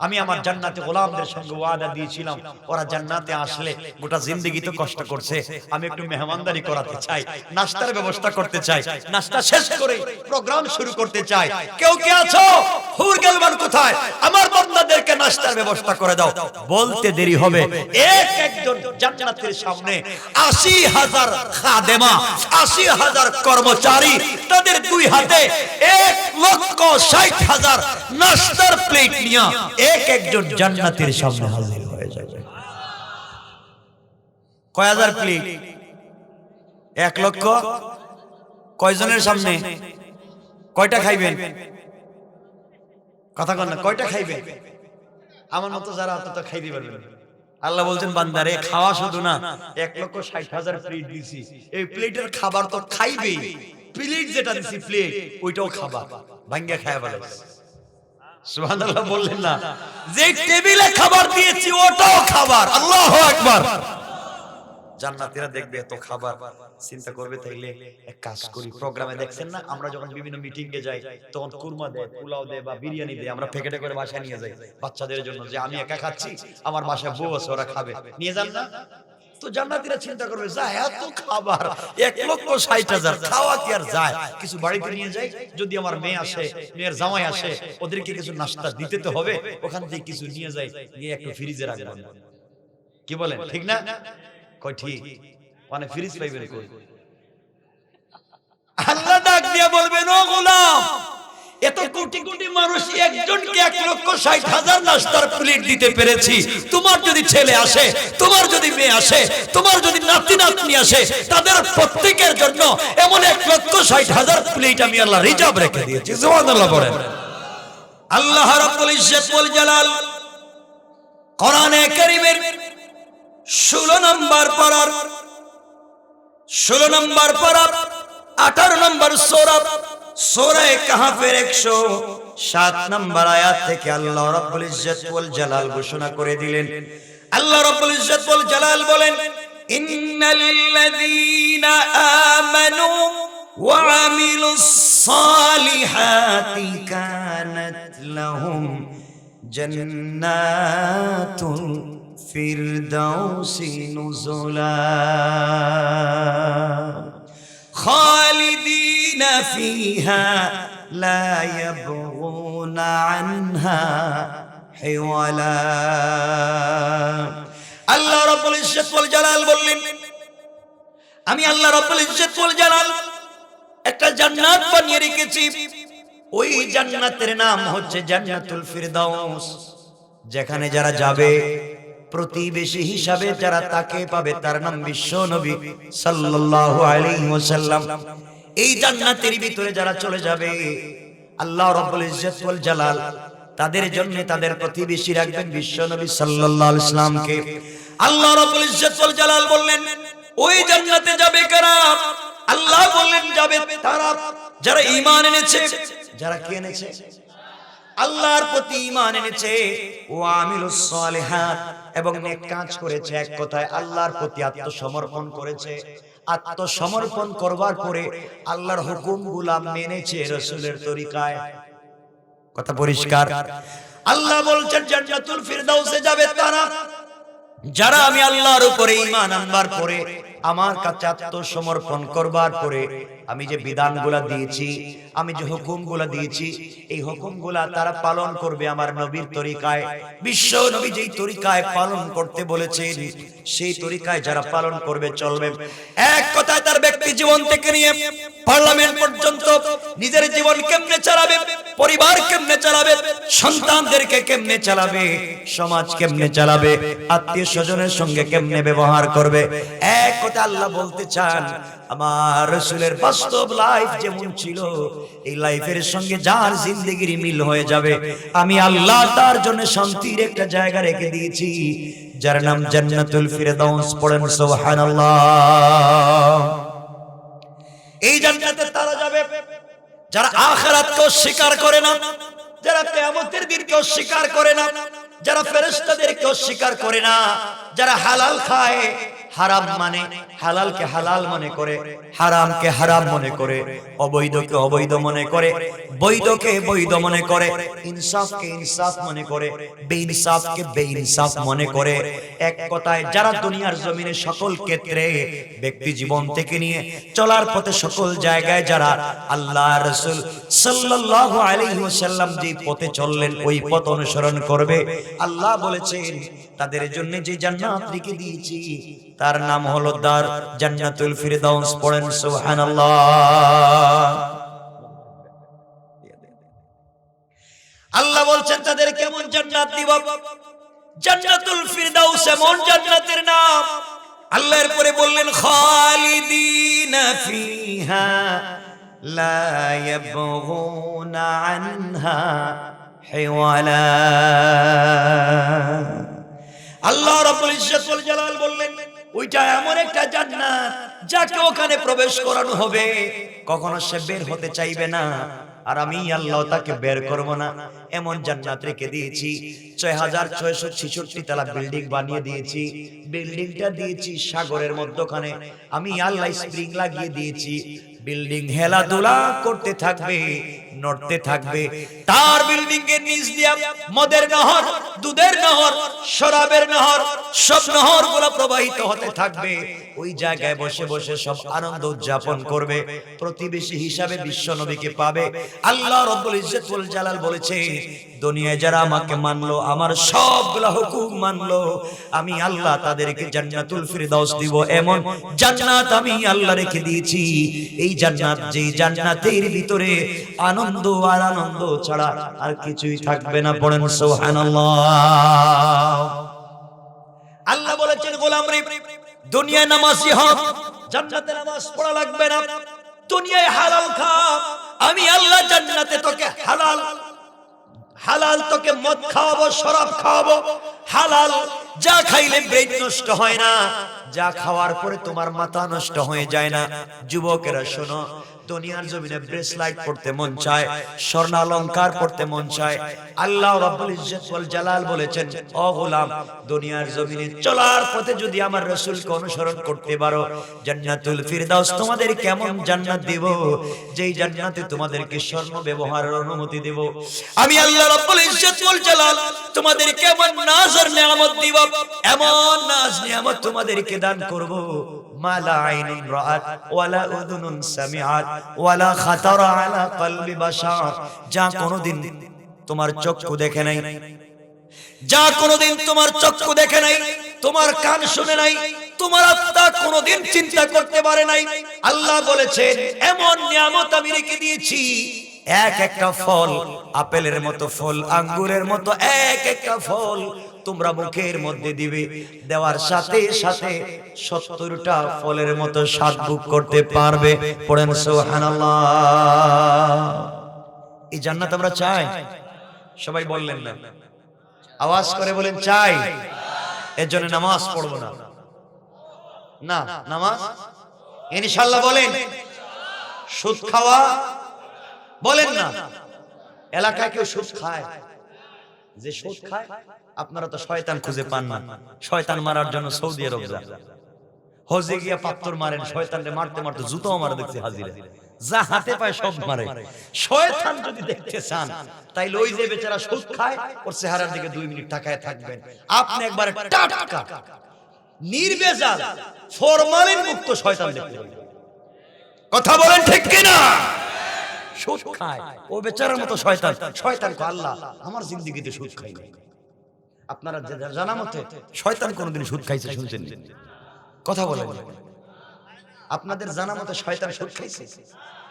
আমি আমার জান্নাতে গোলামদের সঙ্গে ওয়াদা দিয়েছিলাম, ওরা জান্নাতে আসলে গোটা জিন্দেগি তো কষ্ট করছে, আমি একটু মেহমানদারি করাতে চাই, নাস্তার ব্যবস্থা করতে চাই, নাস্তা শেষ করে প্রোগ্রাম শুরু করতে চাই। কেউ কে আছো? হুর গেলমান কোথায়? আমার বান্দাদেরকে নাস্তার ব্যবস্থা করে দাও। বলতে দেরি হবে, একজন জান্নাতের সামনে ৮০,০০০ খাদেমা, ৮০,০০০ কর্মচারী, তাদের দুই হাতে ১,৬০,০০০ নাস্তার প্লেট নিয়ে একজন জান্নাতের সামনে হাজির হয়ে যাবে। কয় হাজার প্লেট? ১,০০,০০০। কয়জনের সামনে? কয়টা খাইবেন? কথা কন না, কয়টা খাইবেন? আমার মতো যারা অত তো খাইতে পারবেন না। আল্লাহ বলছেন বান্দারে, খাওয়া শুধু না, ১,৬০,০০০ প্লেট দিছি, এই প্লেটের খাবার তো খাইবেই, প্লেট যেটা দিছি প্লেট ওইটাও খাবার, ভাঙ্গা খায়া বলে সুবহানাল্লাহ বললেন না? যে টেবিলে খাবার দিয়েছি ওটাও খাবার। আল্লাহু আকবার। জান্নাতীরা দেখবে এত খাবার, চিন্তা করবে তাইলে এক কাজ করি, প্রোগ্রামে দেখছেন না আমরা যখন বিভিন্ন মিটিং এ যাই তখন কুরমা দেয়, পোলাও দেয় বা বিরিয়ানি দেয়, আমরা প্যাকেটে করে বাসায় নিয়ে যাই বাচ্চাদের জন্য, যে আমি একা খাচ্ছি, আমার বাসায় বউ আছে ওরা খাবে, নিয়ে যান না? তো জান্নাতীরা চিন্তা করবে, যা এত খাবার, ১,৬০,০০০ খাওয়া কি আর যায়, কিছু বাড়িতে নিয়ে যাই, যদি আমার মেয়ে আসে, মেয়ের জামাই আসে, ওদেরকে কিছু নাস্তা দিতে তো হবে, ওখান থেকে কিছু নিয়ে যাই, নিয়ে একটু ফ্রিজে রাখবেন। কি বলেন, ঠিক না? কই ঠিক, মানে ফ্রিজ পাইবেন কই? আল্লাহ ডাক দিয়া বলবেন, ও গোলাম, এত কোটি কোটি মানুষ একজনকে ১,৬০,০০০ নাস্তার প্লেট দিতে পেরেছি, তোমার যদি ছেলে আসে, তোমার যদি মেয়ে আসে, তোমার যদি নাতি নাতনি আসে, তাদের প্রত্যেকের জন্য এমন ১,৬০,০০০ প্লেট আমি আল্লাহ রিজার্ভ রেখে দিয়েছি। সুবহানাল্লাহ বলেন। আল্লাহ রাব্বুল ইজ্জত ওয়াল জালাল কোরআনে কারীমের ১৬ নম্বর পারার ১৮ নম্বর সূরা, সূরা কাহফের ১০৭ নম্বর আয়াত থেকে আল্লাহ রাব্বুল ইজ্জত ওয়াল জালাল ঘোষণা করে দিলেন। আল্লাহ রাব্বুল ইজ্জত ওয়াল জালাল বলেন, ইন্নাল্লাযীনা আমানু ওয়া আমিলুস সালিহাতি কানাত লাহুম জান্নাতুল ফিরদাউসি নুজুলা খালিদিনা ফিহা লা ইয়াবগুনা আনহা হিওয়ালা। আল্লাহ রাব্বুল ইজ্জত ওয়াল জালাল বললেন, আমি আল্লাহ রাব্বুল ইজ্জত ওয়াল জালাল একটা জান্নাত বানিয়ে রেখেছি, ওই জান্নাতের নাম হচ্ছে জান্নাতুল ফিরদাউস, যেখানে যারা যাবে প্রতিবেশী হিসাবে যারা তাকে পাবে তার নাম বিশ্ব নবী সাল্লাল্লাহু আলাইহি ওয়াসাল্লাম। এই জান্নাতের ভিতরে যারা চলে যাবে, আল্লাহ রাব্বুল ইজ্জত ওয়াল জালাল তাদের জন্য তাদের প্রতিবেশী রাখবেন বিশ্ব নবী সাল্লাল্লাহু আলাইহি ওয়াসাল্লামকে। আল্লাহ রাব্বুল ইজ্জত ওয়াল জালাল বললেন, ওই জান্নাতে যাবে কারা? আল্লাহ বললেন, যাবে তারা যারা ঈমান এনেছে। যারা কি এনেছে? আল্লাহর প্রতি ঈমান এনেছে, ওয়া আমিলুস সালিহাত, এবং নেক কাজ করেছে। এক কথায় আল্লাহর প্রতি আত্মসমর্পণ করেছে। আত্মসমর্পণ করবার পরে আল্লাহর হুকুমগুলো মেনেছে রাসূলের তরিকায়। কথা পরিষ্কার? আল্লাহ বলছেন জান্নাতুল ফিরদাউসে যাবে তারা যারা আমি আল্লাহর উপরে ঈমান আনবার পরে, আমার কাছে আত্মসমর্পণ করবার পরে আমি যে বিধানগুলা দিয়েছি, আমি যে হুকুমগুলা দিয়েছি, এই হুকুমগুলা তারা পালন করবে আমার নবীর তরিকায়। বিশ্ব নবী যেই তরিকায় পালন করতে বলেছেন, সেই তরিকায় যারা পালন করবে, চলবে, এক কথায় তার ব্যক্তি জীবন থেকে নিয়ে পার্লামেন্ট পর্যন্ত নিজের জীবন কেমনে চালাবে, পরিবার কেমনে চালাবে, সন্তানদেরকে কেমনে চালাবে, সমাজ কেমনে চালাবে, আত্মীয় স্বজনের সঙ্গে কেমনে ব্যবহার করবে, এক কথা আল্লাহ বলতে চান আমার রাসূলের বাস্তব লাইফ যেমন ছিল, এই লাইফের সঙ্গে যার জিন্দেগির মিল হয়ে যাবে, আমি আল্লাহ তার জন্য শান্তির একটা জায়গা রেখে দিয়েছি, যার নাম জান্নাতুল ফিরদাউস। পড়েন সুবহানাল্লাহ। এই জান্নাতে তারা যাবে যারা আখিরাতকে অস্বীকার করে না, যারা কিয়ামতের দিনকে অস্বীকার করে না, যারা ফেরেশতাদেরকে অস্বীকার করে না, যারা হালাল খায়, হারাম মানে, হালালকে হালাল মনে করে, হারামকে হারাম মনে করে, অবৈধকে অবৈধ মনে করে, বৈধকে বৈধ মনে করে, ইনসাফকে ইনসাফ মনে করে, বেইনসাফকে বেইনসাফ মনে করে। এক কথায় যারা দুনিয়ার জমিনে সকল ক্ষেত্রে ব্যক্তি জীবন থেকে নিয়ে চলার পথে সকল জায়গায় যারা আল্লাহ রাসূল সাল্লাল্লাহু আলাইহি ওয়াসাল্লাম যে পথে চললেন ওই পথ অনুসরণ করবে, আল্লাহ বলেছেন তাদের জন্য যে জান্নাত রেখে দিয়েছি তার নাম হলো দার জান্নাতুল ফিরদাউস। পড়েন সুবহানাল্লাহ। আল্লাহ বলছেন তাদের কেমন জান্নাত দিব, জান্নাতুল ফিরদাউস এমন জান্নাতের নাম। আল্লাহর পরে বললেন খালিদিনা ফিহা লা ইয়াবগুনা আনহা হিওয়ালা। আল্লাহ রাব্বুল ইজ্জত ওয়াল জালাল বললেন ওইটা এমন একটা জান্নাত যাকে ওখানে প্রবেশ করানো হবে, কখনো সে বের হতে চাইবে না, আর আমি আল্লাহ তাকে বের করব না। এমন জান্নাত রেখে দিয়েছি। ৬৬৬৬ তলা বিল্ডিং বানিয়ে দিয়েছি। বিল্ডিংটা দিয়েছি সাগরের মধ্যখানে। আমি আল্লাহ স্প্রিং লাগিয়ে দিয়েছি। বিল্ডিং হেলাধুলা করতে থাকবে, নড়তে থাকবে। তার বিল্ডিং এর নিচ দিয়ে মদের নহর, দুধের নহর, শরাবের নহর, সব নহর গুলো প্রবাহিত হতে থাকবে। ওই জায়গায় বসে বসে সব আনন্দ উদযাপন করবে। প্রতিবেশী হিসাবে বিশ্ব নবীকে পাবে। আল্লাহ রাব্বুল ইজ্জত ওয়াল জালাল বলেছে দুনিয়ায় যারা আমাকে মানলো, আমার সবগুলো হুকুম মানলো, আমি আল্লাহ তাদেরকে জান্নাতুল ফিরদাউস দিব। এমন জান্নাত আমি আল্লাহ রেখে দিয়েছি। এই জান্নাত, যে জান্নাতের ভিতরে আনন্দ আর আনন্দ ছাড়া আর কিছুই থাকবে না। পড়েন সুবহানাল্লাহ। আল্লাহ বলেছেন গোলাম রে, দুনিয়ায় নামাজি হও, জান্নাতে নামাজ পড়া লাগবে না। দুনিয়ায় হালাল খা, আমি আল্লাহ জান্নাতে তোকে হালাল হালাল তোকে মদ খাওয়াবো, শরাব খাওয়াবো। হালাল যা খাইলে ব্রেন নষ্ট হয় না, যা খাওয়ার পরে তোমার মাথা নষ্ট হয়ে যায় না। যুবকেরা শোনো, দুনিয়ার জমিনে ব্রেসলাইট পড়তে মন চায়, স্বর্ণালংকার পড়তে মন চায়। আল্লাহ রাব্বুল ইজ্জত ওয়াল জালাল বলেছেন ও গোলাম, দুনিয়ার জমিনে চলার পথে যদি আমার রাসূলকে অনুসরণ করতে পারো, জান্নাতুল ফিরদাউস তোমাদের কেমন জান্নাত দেব, যেই জান্নাতে তোমাদেরকে স্বর্ণ ব্যবহারের অনুমতি দেব। আমি আল্লাহ রাব্বুল ইজ্জত ওয়াল জালাল তোমাদের কেমন নাজ আর নিয়ামত দিব, এমন নাজ নিয়ামত তোমাদেরকে দান করব। মালা আইনুন রাআত ওয়ালা উযুনুন সামিআত ওয়ালা খাতারা আলা কলবি বাশার। যা কোনোদিন তোমার চক্ষু দেখে নাই, যা কোনোদিন তোমার চক্ষু দেখে নাই, তোমার কান শুনে নাই, তোমার আত্মা কোনোদিন চিন্তা করতে পারে নাই। আল্লাহ বলেছেন এমন নিয়ামত আমি রেখে দিয়েছি। এক একটা ফল আপেলের মতো ফল, আঙ্গুরের মতো এক একটা ফল তোমরা মুখের মধ্যে দিবে, দেওয়ার সাথে সাথে ৭০টা ফলের মতো স্বাদ ভোগ করতে পারবে। পড়েন সুবহানাল্লাহ। এই জান্নাত আমরা চাই? সবাই বললেন না, আওয়াজ করে বলেন চাই। এর জন্য নামাজ পড়বো না, না নামাজ ইনশাআল্লাহ বলেন। সুদ খাওয়া বলেন না। এলাকায় কেউ সুদ খায়? যে সুদ খায় আপনারা তো শয়তান খুঁজে পান না। শয়তান মারার জন্য সৌদি আরব যান, হজে গিয়া পাথর মারেন, শয়তানকে মারতে মারতে জুতাও মারা দেখছি হাজিরা, যা হাতে পায় সব মারে। শয়তান যদি দেখতে চান তাইলে ওই যে বেচারা সুদ খায় ওর চেহারার দিকে 2 মিনিট তাকায় থাকবেন। আপনি একবারে টাটকা নির্বেজাল ফরমালিন মুক্ত শয়তান দেখতে পাবেন। কথা বলেন ঠিক কিনা? সুদ খায় ও বেচারার মতো শয়তান। শয়তান কো আল্লাহ আমার জিন্দেগিতে সুদ খাই নাই। আপনারা জানা মতে শয়তান কোনদিন সুদ খাইছে শুনছেন? কথা বলেন। আপনাদের জানা মতে শয়তান সুদ খাইছে?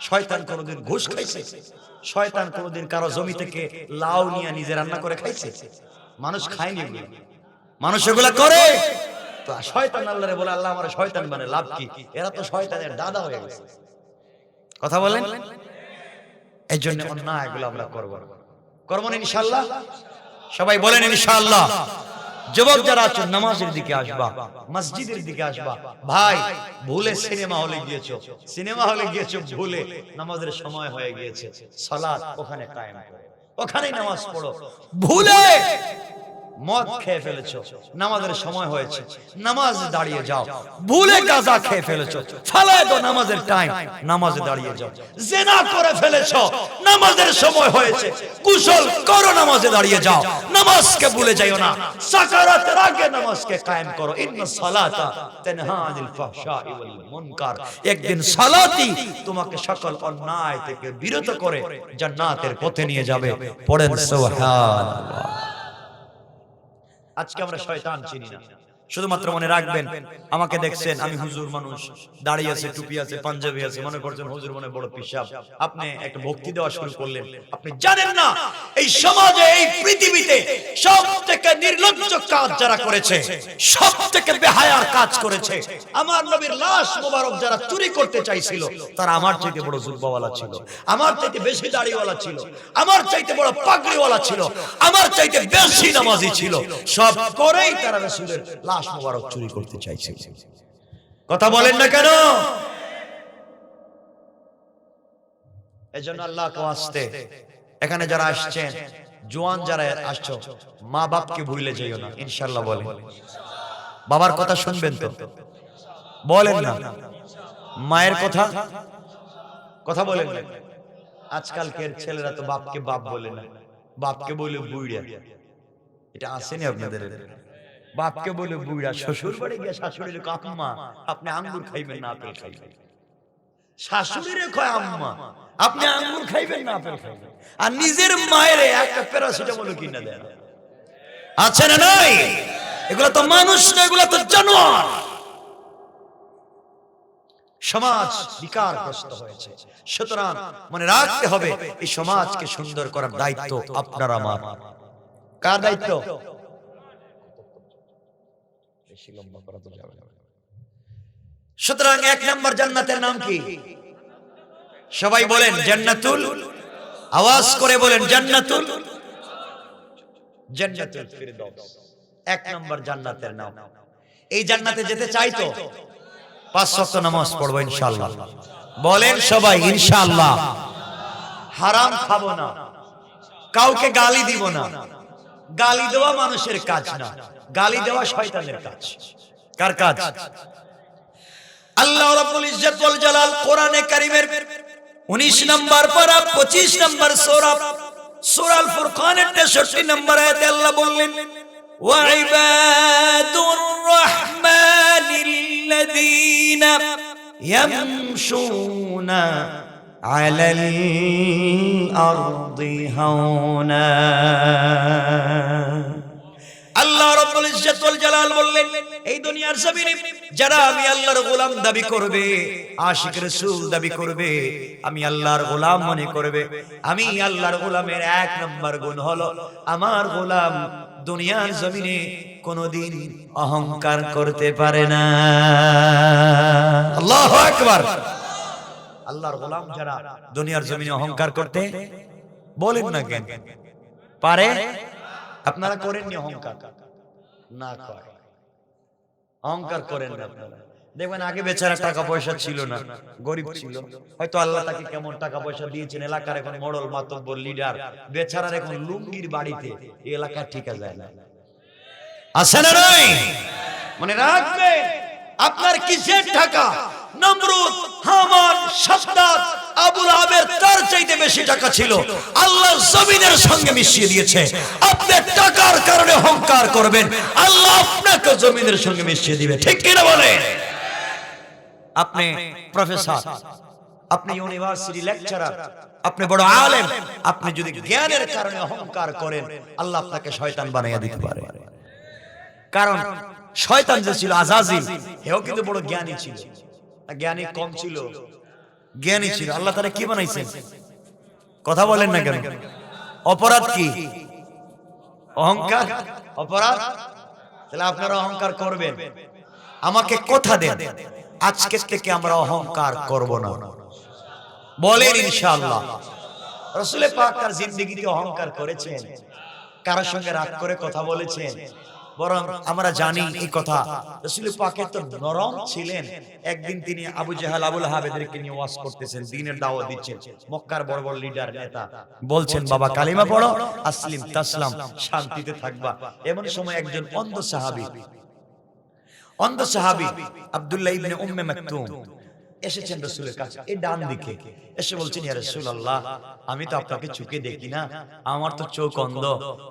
শয়তান কোনদিন ঘুষ খাইছে? শয়তান কোনদিন কারো জমি থেকে লাউ নিয়ে নিজে রান্না করে খাইছে? মানুষ খায়নি এগুলো, মানুষ এগুলা করে। তো শয়তান আল্লাহরে বলে আল্লাহ আমার শয়তান মানে লাভ কি? এরা তো শয়তানের দাদা হয়ে গেছে। কথা বলেন। এই জন্য অন্যায় এগুলো আমরা করব না ইনশাআল্লাহ। সবাই বলেন ইনশাআল্লাহ। যুবক যারা আছেন নামাজের দিকে আসবা, মসজিদের দিকে আসবা। ভাই ভুলে সিনেমা হলে গিয়েছো, সিনেমা হলে গিয়েছো ভুলে, নামাজের সময় হয়ে গিয়েছে, সালাত ওখানে কায়েম করো, ওখানেই নামাজ পড়ো। ভুলে মদ খেয়ে ফেলেছো, নামাজের সময় হয়েছে, নামাজ দাঁড়িয়ে যাও। ভুলে গাঁজা খেয়ে ফেলেছো, ফালায় দাও নামাজের টাইম, নামাজে দাঁড়িয়ে যাও। জিনা করে ফেলেছো, নামাজের সময় হয়েছে, কুশল করো, নামাজে দাঁড়িয়ে যাও। নামাজকে ভুলে যাইও না, সাকারাতের আগে নামাজকে কায়েম করো। ইন্নাস সালাতা তানহা আনিল ফাহশাই ওয়াল মুনকার। একদিন সালাতই তোমাকে সকল অন্যায় থেকে বিরত করে জান্নাতের পথে নিয়ে যাবে। পড়েন সুবহানাল্লাহ। আজকে আমরা শয়তান চিনি না। শুধুমাত্র মনে রাখবেন, আমাকে দেখছেন আমি হুজুর মানুষ, দাড়ি আছে, টুপি আছে, পাঞ্জাবি আছে, মনে করছেন হুজুর মনে বড় পিশাব। আপনি একটা ভক্তি দেওয়া শুরু করলেন, আপনি জানেন না এই সমাজে, এই পৃথিবীতে সবথেকে নির্লজ্জ কাজ যারা করেছে, সবথেকে বেহায়ার কাজ করেছে, আমার নবীর লাশ মোবারক যারা চুরি করতে চাইছিল, তারা আমার চাইতে বড় জুব্বাওয়ালা ছিল, আমার চাইতে বেশি দাড়িওয়ালা ছিল, আমার চাইতে বড় পাগড়িওয়ালা ছিল, আমার চাইতে বেশি নামাজি ছিল। সব করেই তারা রাসূলের লাশ মোবারক চুরি করতে চাইছে। কথা বলেন না কেন? এজন্য আল্লাহকে ওয়াস্তে এখানে যারা আসছেন, জওয়ান যারা আসছো, মা বাপকে ভুলে যাইও না, ইনশাআল্লাহ বলেন। বাবার কথা শুনবেন তো? বলেন না। মায়ের কথা কথা বলেন না। আজকালকের ছেলেরা তো বাপকে বাপ বলে না, বাপকে বলে বুইড়া। এটা আসেনি আপনাদের? বাপকে বলে বুইড়া। শ্বশুর বাড়ি গিয়ে শাশুড়ির আম্মা আপনি আঙ্গুর খাইবেন না আপেল খাইবেন। শাশুড়িরে কয় আম্মা আপনি আঙ্গুর খাইবেন না আপেল খাইবেন। আর নিজের মায়ের একটা প্যারাসিটামল কিনে দেন। আছে না নাই? এগুলো তো মানুষ না, এগুলো তো জানোয়ার। সমাজ বিকারগ্রস্ত হয়েছে। সুতরাং মনে রাখতে হবে, এই সমাজকে সুন্দর করার দায়িত্ব আপনার আমার। কার দায়িত্ব? সুতরাং 1 নম্বর জান্নাতের নাম কি? সবাই বলেন জান্নাতুল, আওয়াজ করে বলেন জান্নাতুল, জান্নাতুল ফিরদাউস। 1 নম্বর জান্নাতের নাম। এই জান্নাতে যেতে চাই তো 5 ওয়াক্ত নামাজ পড়বো ইনশাআল্লাহ। বলেন সবাই ইনশাআল্লাহ। হারাম খাবো না, কাউকে গালি দিব না। গালি দেওয়া মানুষের কাজ না, গালি দেওয়া শয়তানের কাজ। কার কাজ? আল্লাহ রাব্বুল ইজ্জত ওয়াল জালাল কোরআনে কারীমের 19 নম্বর পারা 25 নম্বর সূরা সূরা আল ফুরকানের 63 নম্বর আয়াতে আল্লাহ বললেন, ওয়া ইবাদুর রাহমানিল্লাযীনা ইয়ামশুনা আলাল আরদি হাওনা। আল্লাহ রাব্বুল ইজ্জত ওয়াল জালাল বললেন, এই দুনিয়ার জমিনে যারা আমি আল্লাহর গোলাম দাবি করবে, আশিক রাসূল দাবি করবে, আমি আল্লাহর গোলাম মনে করবে, আমি আল্লাহর গোলামের 1 নম্বর গুণ হলো আমার গোলাম দুনিয়ার জমিনে কোনদিন অহংকার করতে পারে না। আল্লাহু আকবার। আল্লাহর গোলাম যারা দুনিয়ার জমিনে অহংকার করতে, বলেন না কেন পারে? আপনারা করেননি অহংকার? না করে, অহংকার করেন না আপনারা। দেখবেন আগে বেচারা টাকা পয়সা ছিল না, গরিব ছিল, হয়তো আল্লাহ তাকে কেমন টাকা পয়সা দিয়েছেন, এলাকার এখন মডল মাতব্বর লিডার, বেচারার এখন লুঙ্গির বাড়িতে, এই এলাকা ঠিকা যায় না। আছে না নাই? মনে রাখবেন, আপনার কিসের টাকা? নমরুদ, হামান, শাদ্দাদ, আবু লাহাবের তার চাইতে বেশি টাকা ছিল, আল্লাহ জমিনের সঙ্গে মিশিয়ে দিয়েছে। আপনি টাকার কারণে অহংকার করবেন, আল্লাহ আপনাকে জমিনের সঙ্গে মিশিয়ে দিবে। ঠিক কি না বলেন? আপনি প্রফেসর, আপনি ইউনিভার্সিটি লেকচারার, আপনি বড় আলেম, আপনি যদি জ্ঞানের কারণে অহংকার করেন, আল্লাহ আপনাকে শয়তান বানাইয়া দিতে পারে। কারণ শয়তান যে ছিল আজাজিল, এও কিন্তু বড় জ্ঞানী ছিল। জ্ঞানী কম ছিল? জ্ঞানী ছিল। আল্লাহ তাআলা কি বানাইছেন? কথা বলেন না কেন? অপরাধ কি? অহংকার অপরাধ। তাহলে আপনারা অহংকার করবেন? আমাকে কথা দেন, আজকে থেকে আমরা অহংকার করব না। বলেন ইনশাআল্লাহ। রাসূল পাক তার জিন্দেগিতে অহংকার করেছেন? কারোর সঙ্গে রাগ করে কথা বলেছেন? বরং আমরা জানি এই কথা রাসূল পাকের তো নরম ছিলেন। একদিন তিনি আবু জাহাল আবুল আহাবেদেরকে নিয়ে ওয়াজ করতেছেন, দ্বীনের দাওয়াত দিচ্ছেন। মক্কার বড় বড় লিডার নেতা বলছেন, বাবা কালিমা পড়ো, আসলিম তাসলাম, শান্তিতে থাকবা। এমন সময় একজন অন্ধ সাহাবী আব্দুল্লাহ ইবনে উম্মে মাকতুম এসেছেন রাসূলের কাছে, এই ডান দিকে এসে বলছেন, ইয়া রাসূলুল্লাহ, আমি তো আপনাকে চোখে দেখি না, আমার তো চোখ অন্ধ,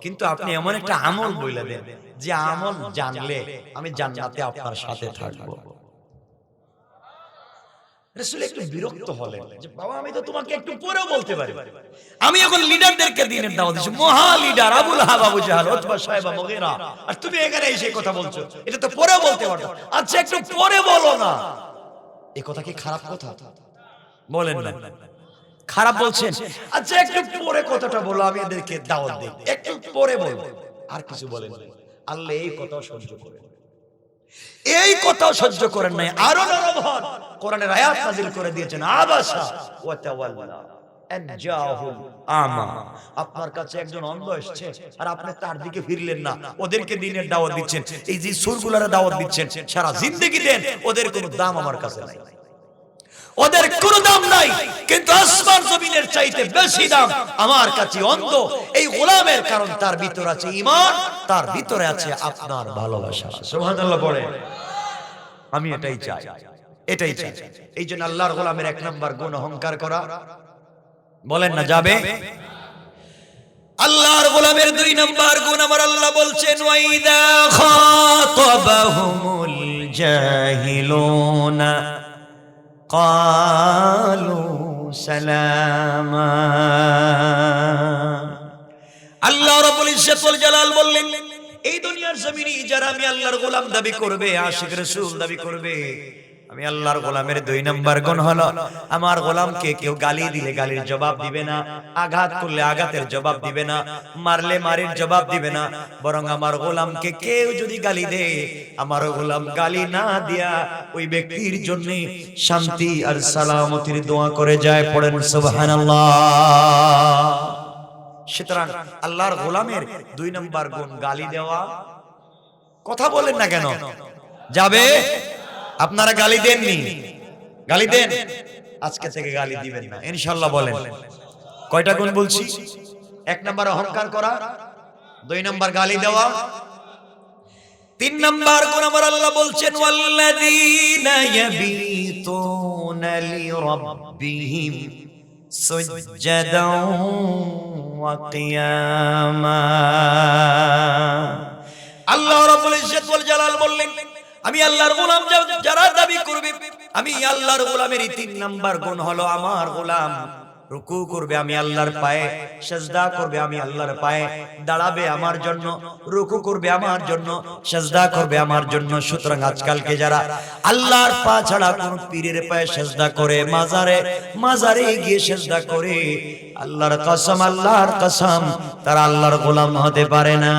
কিন্তু আপনি এমন একটা আমল বলে দেন যে আমল জানলে আমি জান্নাতে আপনার সাথে থাকবো। রাসূল একটু বিরক্ত হলেন যে বাবা আমি তো তোমাকে একটু পরেও বলতে পারি, আমি এখন লিডারদেরকে দ্বীনের দাওয়াত দিচ্ছি, মহা leader Abul Ahab, Abu Jahl, Utba, Shaiba, Mughira, আর তুমি এখানে এসে কথা বলছো, এটা তো পরেও বলতে পারতো। আচ্ছা একটু পরে বলো না। এই কথা কি খারাপ কথা? বলেন না, খারাপ বলছেন? আচ্ছা একটু পরে কথাটা বলো, আমি এদেরকে দাওয়াত দেই, একটু পরে বলবো। আর কিছু বলেন না। আল্লাহ এই কথাও সহ্য করেন, এই কথাও সহ্য করেন নাই, আরো নরম হন। কোরআনের আয়াত নাযিল করে দিয়েছেন, আবাসা ওয়া তাওয়াল্লা আন জাহুল আমা। আপনার কাছে একজন অন্ধ এসেছে আর আপনি তার দিকে ফিরলেন না, ওদেরকে দ্বীনের দাওয়াত দিচ্ছেন। এই যে সুরগুলারে দাওয়াত দিচ্ছেন, সারা জিন্দেগি দেন, ওদের কোনো দাম আমার কাছে নাই, ওদের কোনো দাম নাই, কিন্তু আসমান জমিনের চাইতে বেশি দাম আমার কাছে অন্ধ এই গোলামের, কারণ তার ভিতরে আছে ঈমান, তার ভিতরে আছে আপনার ভালোবাসা। সুবহানাল্লাহ পড়ে। আমি এটাই চাই, এটাই চাই। এই জন্য আল্লাহর গোলামের এক নাম্বার গুণ অহংকার করা। বলেন না যাবে? আল্লাহর গোলামের দুই নাম্বার গুণ আমার আল্লাহ বলছেন, ওয়াইদা খাতাবাহুমুল জাহিলুনা ক্বালু সালামা। আল্লাহ রাব্বুল ইজ্জত ওয়াল জালাল বললেন, এই দুনিয়ার জমিনে যারা আমি আল্লাহর গোলাম দাবি করবে, আশিক রাসূল দাবি করবে, আমি আল্লাহর গোলামের দুই নাম্বার গুণ হলো, আমার গোলামকে কেউ গালি দিলে গালির জবাব দিবে না, আঘাত করলে আঘাতের জবাব দিবে না, মারলে মারির জবাব দিবে না, বরং আমার গোলামকে কেউ যদি গালি দেয়, আমার গোলাম গালি না দিয়া ওই ব্যক্তির জন্য শান্তি আর সালামতির দোয়া করে যায়। পড়েন সুবহানাল্লাহ। সুতরাং আল্লাহর গোলামের দুই নাম্বার গুণ গালি দেওয়া। কথা বলেন না কেন? যাবে? আপনারা গালি দেননি? গালি দেন? আজকে থেকে গালি দিবেন না ইনশাআল্লাহ। বলেন কয়টা গুণ বলছি? এক নাম্বার অহংকার করা, দুই নাম্বার গালি দেওয়া, তিন নাম্বার গুণ আমার আল্লাহ বলছেন, ওয়াল্লাযীনা ইয়াবিতুনা লিরাব্বিহিম সুজদান ওয়া কিয়ামা। আল্লাহ রাব্বুল ইজ্জত ওয়াল জালাল বললেন, আমি আল্লাহর গোলাম যারা দাবি করবে, আমি আল্লাহর গোলামের তিন নাম্বার গুণ হলো, আমার গোলাম রুকু করবে আমি আল্লাহর পায়ে, সিজদা করবে আমি আল্লাহর পায়ে, দাঁড়াবে আমার জন্য, রুকু করবে আমার জন্য, সিজদা করবে আমার জন্য। সুতরাং আজকালকে যারা আল্লাহর পা ছাড়া কোন পীরের পায়ে সিজদা করে, মাজারে গিয়ে সিজদা করে, আল্লাহর কসম তারা আল্লাহর গোলাম হতে পারে না।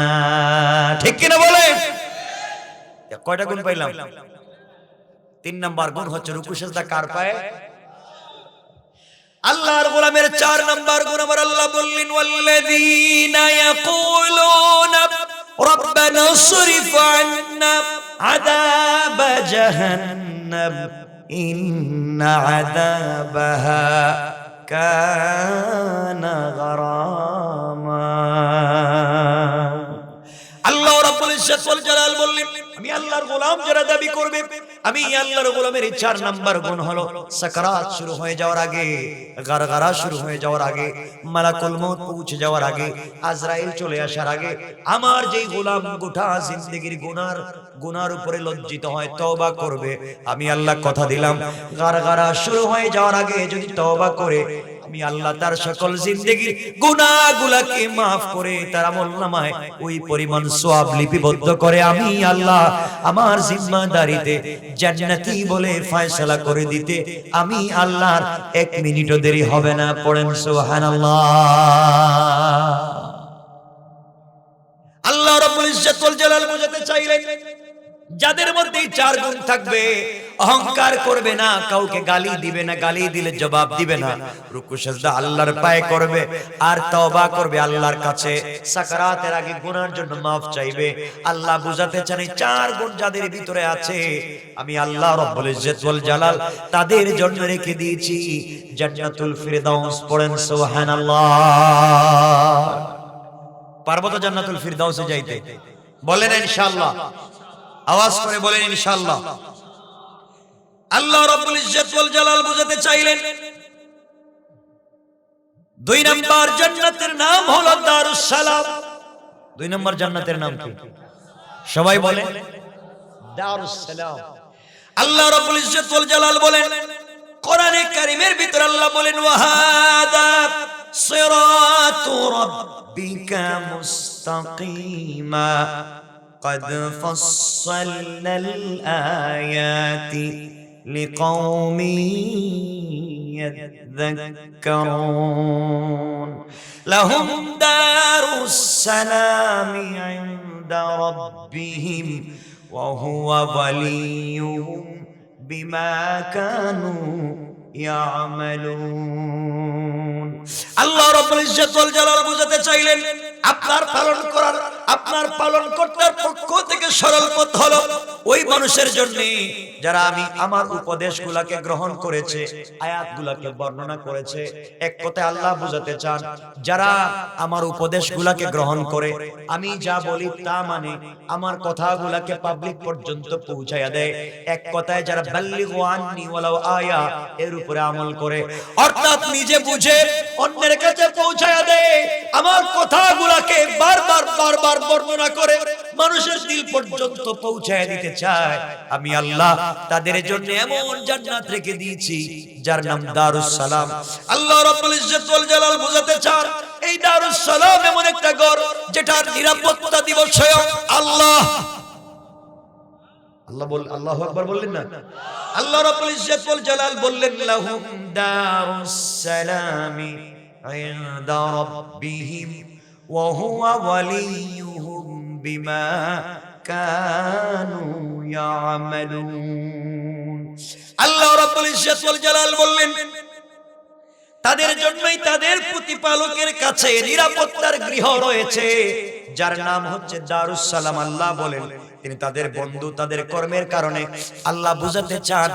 ঠিক কিনা বলে? কয়টা গুণ পাইলাম? তিন নাম্বার গুণ হচ্ছে রুকু সিজদা কার পায়ে? আল্লাহর গোলামের চার নাম্বার গুণ আমার আল্লাহ বললেন, ওয়াল্লাযীনা ইয়াকুলুনা রাব্বানা ইসরিফ আন্না আযাব জাহান্নাম ইন্না আযাবাহা কানা গারামা। আল্লাহ রাব্বুল ইজ্জত ওয়াল জালাল বললেন, আমি আল্লাহর গোলাম যারা দাবি করবে, আমি আল্লাহর গোলামের এই চার নাম্বার গুণ হলো, সাকারাত শুরু হয়ে যাওয়ার আগে, গারগারা শুরু হয়ে যাওয়ার আগে, মালাকুল মউত পৌঁছে যাওয়ার আগে, আজরাইল চলে আসার আগে, আমার যেই গোলাম গোটা জিন্দেগির গুনার উপরে লজ্জিত হয়, তওবা করবে, আমি আল্লাহ কথা দিলাম, গারগারা শুরু হয়ে যাওয়ার আগে যদি তওবা করে, আমি আল্লাহ তার সকল জিন্দেগির গুনাহগুলোকে maaf করে তার আমলনামায় ওই পরিমাণ সওয়াব লিপিবদ্ধ করে আমি আল্লাহ আমার জিম্মাদারিতে জান্নাতি বলে ফয়সালা করে দিতে আমি আল্লাহর এক মিনিটও দেরি হবে না। পড়েন সুবহানাল্লাহ। আল্লাহ রাব্বুল ইজ্জত ওয়াল জালাল বোঝাতে চাইলেন, যাদের মধ্যে চার গুণ থাকবে অহংকার করবে না, কাউকে গালি দিবে না, গালি দিলে জবাব দিবে না, রুকু সিজদা আল্লাহর পায়ে করবে আর তওবা করবে আল্লাহর কাছে। সাকারাতের আগে গুনার জন্য মাফ চাইবে। আল্লাহ বুঝাতে চান এই চার গুণ যাদের ভিতরে আছে আমি আল্লাহ রব্বুল ইজ্জত ওয়াল জালাল তাদের জন্য রেখে দিয়েছি জান্নাতুল ফিরদাউস। পড়েন সুবহানাল্লাহ। পারবো তো জান্নাতুল ফিরদাউসে যাইতে? বলেন ইনশাআল্লাহ, আওয়াজ করে বলেন ইনশাআল্লাহ। আল্লাহ রাব্বুল ইজ্জত ওয়াল জালাল বুঝাতে চাইলেন 2 নাম্বার জান্নাতের নাম হলো দারুস সালাম। 2 নাম্বার জান্নাতের নাম কি? সবাই বলেন দারুস সালাম। আল্লাহ রাব্বুল ইজ্জত ওয়াল জালাল বলেন কোরআনে কারীমের ভিতর আল্লাহ বলেন ওয়াহাদা সিরাতু রাব্বিকা মুস্তাকিমা قد فصلنا الآيات لقوم يذكرون لهم دار السلام عند ربهم وهو وليهم بما كانوا يعملون আল্লাহ রাব্বুল ইজ্জত ওয়াল জালাল বুঝাতে চাইলেন আপনার পালনকর্তার পক্ষ থেকে সরল পথ হলো ওই মানুষের জন্য যারা আমি আমার উপদেশগুলোকে গ্রহণ করেছে, আয়াতগুলোকে বর্ণনা করেছে। এক কথায় আল্লাহ বুঝাতে চান যারা আমার উপদেশগুলোকে গ্রহণ করে, আমি যা বলি তা মানে, আমার কথাগুলোকে পাবলিক পর্যন্ত পৌঁছায়া দেয়, এক কথায় যারা বাল্লিগু আন্নি ওয়ালাউ আয়া এর উপরে আমল করে, অর্থাৎ নিজে বুঝে অন্যের কাছে পৌঁছায়া দেয়, আমার কথাগুলোকে বারবার বর্ণনা করে মানুষের দিল পর্যন্ত পৌঁছায় দিতে চায়, আমি আল্লাহ তাদের জন্য এমন জান্নাত রেখে দিয়েছি যার নাম দারুস সালাম। আল্লাহ রাব্বুল ইজ্জত ওয়াল জালাল বুঝাতে চান এই দারুস সালাম এমন একটা ঘর যেটার নিরাপত্তা দিব স্বয়ং আল্লাহ। আল্লাহু আকবার বললেন না? আল্লাহ রাব্বুল ইজ্জত ওয়াল জালাল বললেন লাহুম দারুস সালামি ইনদা রাব্বিহিম ওয়া হুয়া ওয়ালিয়ুহুম বিমা কানু ইয়ামালুন। আল্লাহ রাব্বুল ইজ্জত ওয়াল জালাল বললেন তাদের জন্যই তাদের প্রতিপালকের কাছে নিরাপত্তার গৃহ রয়েছে যার নাম হচ্ছে দারুস সালাম। আল্লাহ বলেন তিনি তাদের বন্ধু, তাদের কর্মের কারণে আল্লাহ বুঝাতে চান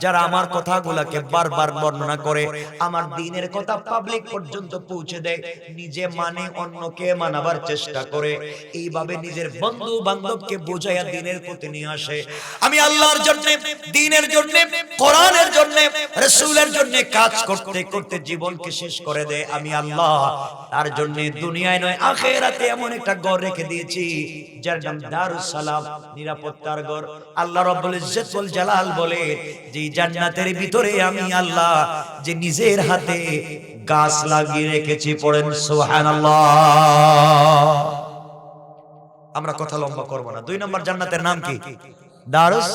যারা আমার কথাগুলোকে বারবার বর্ণনা করে, আমার দ্বীনের কথা পাবলিক পর্যন্ত পৌঁছে দেয়, নিজে মানে অন্যকে মানাবার চেষ্টা করে, এইভাবে নিজের বন্ধু বান্ধবকে বোঝায়া দ্বীনের প্রতি নিয়ে আসে, আমি আল্লাহর জন্য, দ্বীনের জন্য, কোরআনের জন্য, রাসূলের জন্য কাজ করতে করতে জীবনকে শেষ করে দেয়, আমি আল্লাহ তার জন্য দুনিয়ায় নয় আখিরাতে এমন একটা ঘর রেখে দিয়েছি যার নাম দারুস সালাম, নিরাপত্তার ঘর। আল্লাহ রাব্বুল ইজ্জত ওয়াল জালাল বলে যে জান্নাতের ভিতরে আমি আল্লাহ যে নিজের হাতে গাছ লাগিয়ে রেখেছি। পড়েন সুবহানাল্লাহ। আমরা কথা লম্বা করব না। 2 নম্বর জান্নাতের নাম কি? দারুস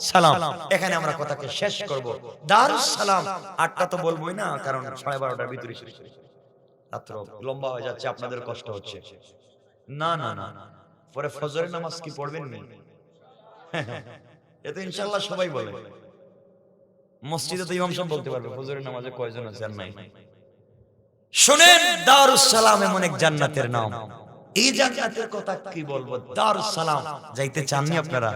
সালাম। এখানে আমরা কথাকে শেষ করব। দারুস সালাম 8টা তো বলবোই না, কারণ 12:30টার ভিতরে শেষ করি, রাত্র লম্বা হয়ে যাচ্ছে, আপনাদের কষ্ট হচ্ছে। না না না, পরে ফজরের নামাজ কি পড়বেন নি? এটা ইনশাআল্লাহ সবাই বলে, মসজিদে তো ইমাম সাহেব বলতে পারবে ফজরের নামাজে কয়জন আছে আর নাই। শুনেন, দারুস সালাম এমন এক জান্নাতের নাম। এই জান্নাতের কথা কি বলবো? দারুস সালাম যাইতে চাননি আপনারা?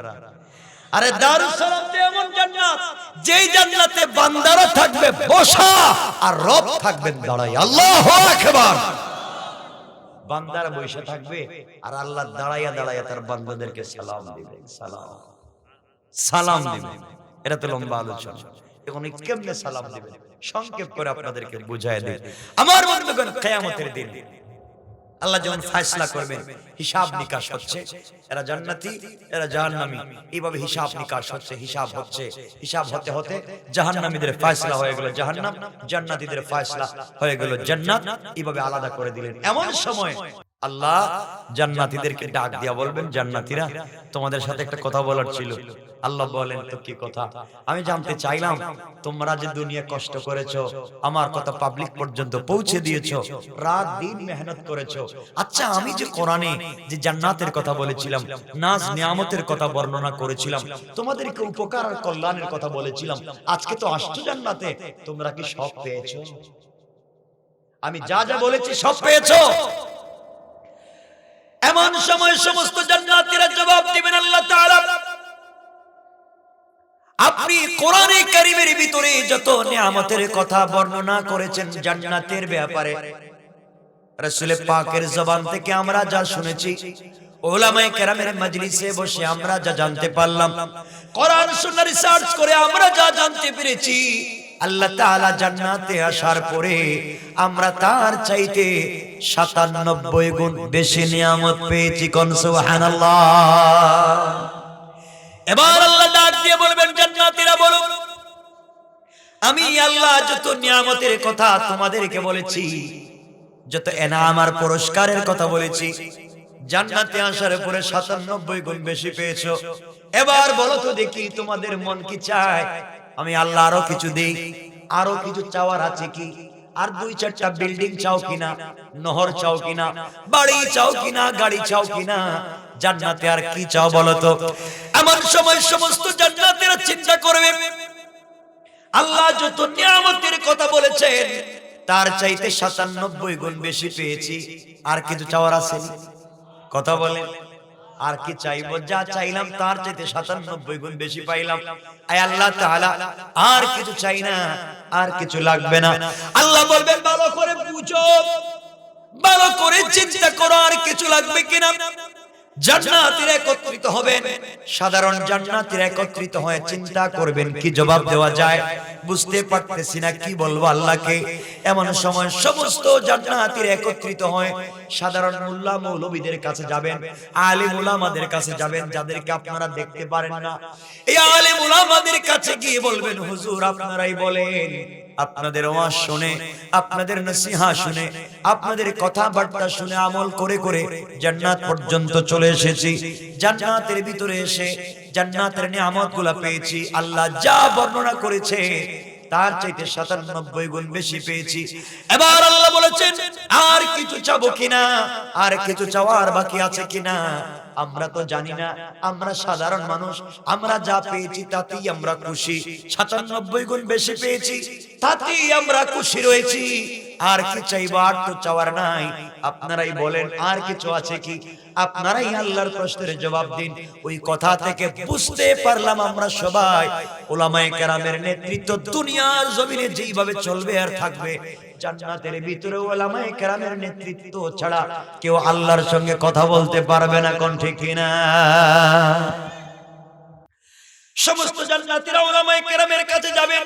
আরে দারুস সালাম তো এমন জান্নাত যেই জান্নাতে বান্দারা থাকবে বসা আর রব থাকবেন দাঁড়ায়। আল্লাহু আকবার। বান্দারা বসে থাকবে আর আল্লাহ দাঁড়াইয়া দাঁড়াইয়া তার বান্দাদেরকে সালাম দিবে, সালাম দিবে। এটা তো লম্বা আলোচনা, এখন কেমনে সালাম দিবে সংক্ষেপ করে আপনাদেরকে বুঝায় দেই। আমার বন্ধুগণ, কিয়ামতের দিন আল্লাহ যখন ফয়সালা করবেন, হিসাব নিকাশ হচ্ছে, এরা জান্নাতি এরা জাহান্নামী, এইভাবে হিসাব নিকাশ হচ্ছে, হিসাব হতে হতে জাহান্নামীদের ফয়সালা হয়ে গেল জাহান্নাম, জান্নাতীদের ফয়সালা হয়ে গেল জান্নাত, এইভাবে আলাদা করে দিলেন। এমন সময় আল্লাহ জান্নাতীদেরকে ডাক দিয়া বলবেন, জান্নাতীরা তোমাদের সাথে একটা কথা বলার ছিল। আল্লাহ বলেন, তো কি কথা? আমি জানতে চাইলাম তোমরা যে দুনিয়া কষ্ট করেছো, আমার কথা পাবলিক পর্যন্ত পৌঁছে দিয়েছো, রাত দিন মেহনত করেছো। আচ্ছা, আমি যে কোরআনে যে জান্নাতের কথা বলেছিলাম, নাজ নিয়ামতের কথা বর্ণনা করেছিলাম, তোমাদেরকে উপকার আর কল্যাণের কথা বলেছিলাম, আজকে তো আসছো জান্নাতে, তোমরা কি সব পেয়েছো? আমি যা যা বলেছি সব পেয়েছো? এমন সময় সমস্ত জান্নাতীরা জবাব দিবেন, আল্লাহ তাআলা আপনি কোরআনে কারীমের ভিতরে যত নিয়ামতের কথা বর্ণনা করেছেন জান্নাতের ব্যাপারে, রাসূল পাকের জবান থেকে আমরা যা শুনেছি, উলামায়ে কেরামের মজলিসে বসে আমরা যা জানতে পারলাম, কোরআন সুন্নাহ রিসার্চ করে আমরা যা জানতে পেরেছি, আল্লাহ তাআলা জান্নাতে আসার পরে আমরা তার চাইতে ৯৭ গুণ বেশি নিয়ামত পেয়েছি। কোন সুবহানাল্লাহ। এবার আল্লাহ ডাক দিয়ে বলবেন, জান্নাতীরা বলো, আমি আল্লাহ যত নিয়ামতের কথা তোমাদেরকে বলেছি, যত এনাম আর পুরস্কারের কথা বলেছি, জান্নাতে আসার পরে ৯৭ গুণ বেশি পেয়েছো। এবার বলো তো দেখি তোমাদের মন কি চায় আমি আল্লাহ আরো কিছু দেই? আরো কিছু চাওয়ার আছে কি? আর ২-৪টা বিল্ডিং চাও কিনা, নহর চাও কিনা, বাড়ি চাও কিনা, গাড়ি চাও কিনা, জান্নাতে আর কি চাও বলো তো? এমন সময় সমস্ত জান্নাতীরা চিন্তা করবে, আল্লাহ যত নিয়ামতের কথা বলেছেন তার চাইতে ৯৭ গুণ বেশি পেয়েছি, আর কিছু চাওয়ার আছে? কথা বলেন, আর কি চাইবো? যা চাইলাম তার চাইতে ৯৭ গুণ বেশি পাইলাম। আয় আল্লাহ তাআলা আর কিছু চাই না, আর কিছু লাগবে না। আল্লাহ বলবেন, ভালো করে বুঝো, ভালো করে চিন্তা করো, আর কিছু লাগবে কিনা। জান্নাতীরা একত্রিত হবেন, সাধারণ জান্নাতীরা একত্রিত হয়ে চিন্তা করবেন কি জবাব দেওয়া যায়, বুঝতে পারতেছি না কি বলবো আল্লাহকে। এমন সময় সমস্ত জান্নাতীরা একত্রিত হয়ে সাধারণ মোল্লা মৌলবীদের কাছে যাবেন, আলেম উলামাদের কাছে যাবেন, যাদেরকে আপনারা দেখতে পারেন না। এই আলেম উলামাদের কাছে গিয়ে বলবেন, হুজুর আপনারাই বলেন, আপনাদের ওয়াজ শুনে, আপনাদের নসিহত শুনে, আপনাদের কথাবার্তা শুনে আমল করে করে জান্নাত পর্যন্ত চলে এসেছি। জান্নাতের ভিতরে এসে জান্নাতের নিয়ামতগুলো পেয়েছি। আল্লাহ যা বর্ণনা করেছে তার চাইতে ৯৭ গুণ বেশি পেয়েছি। এবার আল্লাহ বলেছেন, আর কিছু চাবো কিনা, আর কিছু চাওয়ার বাকি আছে কিনা? আমরা তো জানি না, আমরা সাধারণ মানুষ, আমরা যা পেয়েছি তাতেই আমরা খুশি। ৯৭ গুণ বেশি পেয়েছি, তাতেই আমরা খুশি রয়েছি। আর কি চাইবো? আর তো চাওয়ার নাই। আপনারাই বলেন, আর কিছু আছে কি? আপনারাই আল্লাহর প্রশ্নের জবাব দিন। ওই কথা থেকে বুঝতে পারলাম আমরা সবাই উলামায়ে কেরামের নেতৃত্ব দুনিয়ার জমিনে যেইভাবে চলবে আর থাকবে, জান্নাতের ভিতরে উলামায়ে কেরামের নেতৃত্ব ছাড়া কেউ আল্লাহর সঙ্গে কথা বলতে পারবে না। কোন ঠিক কিনা? সমস্ত জান্নাতীরা উলামায়ে কেরামের কাছে যাবেন।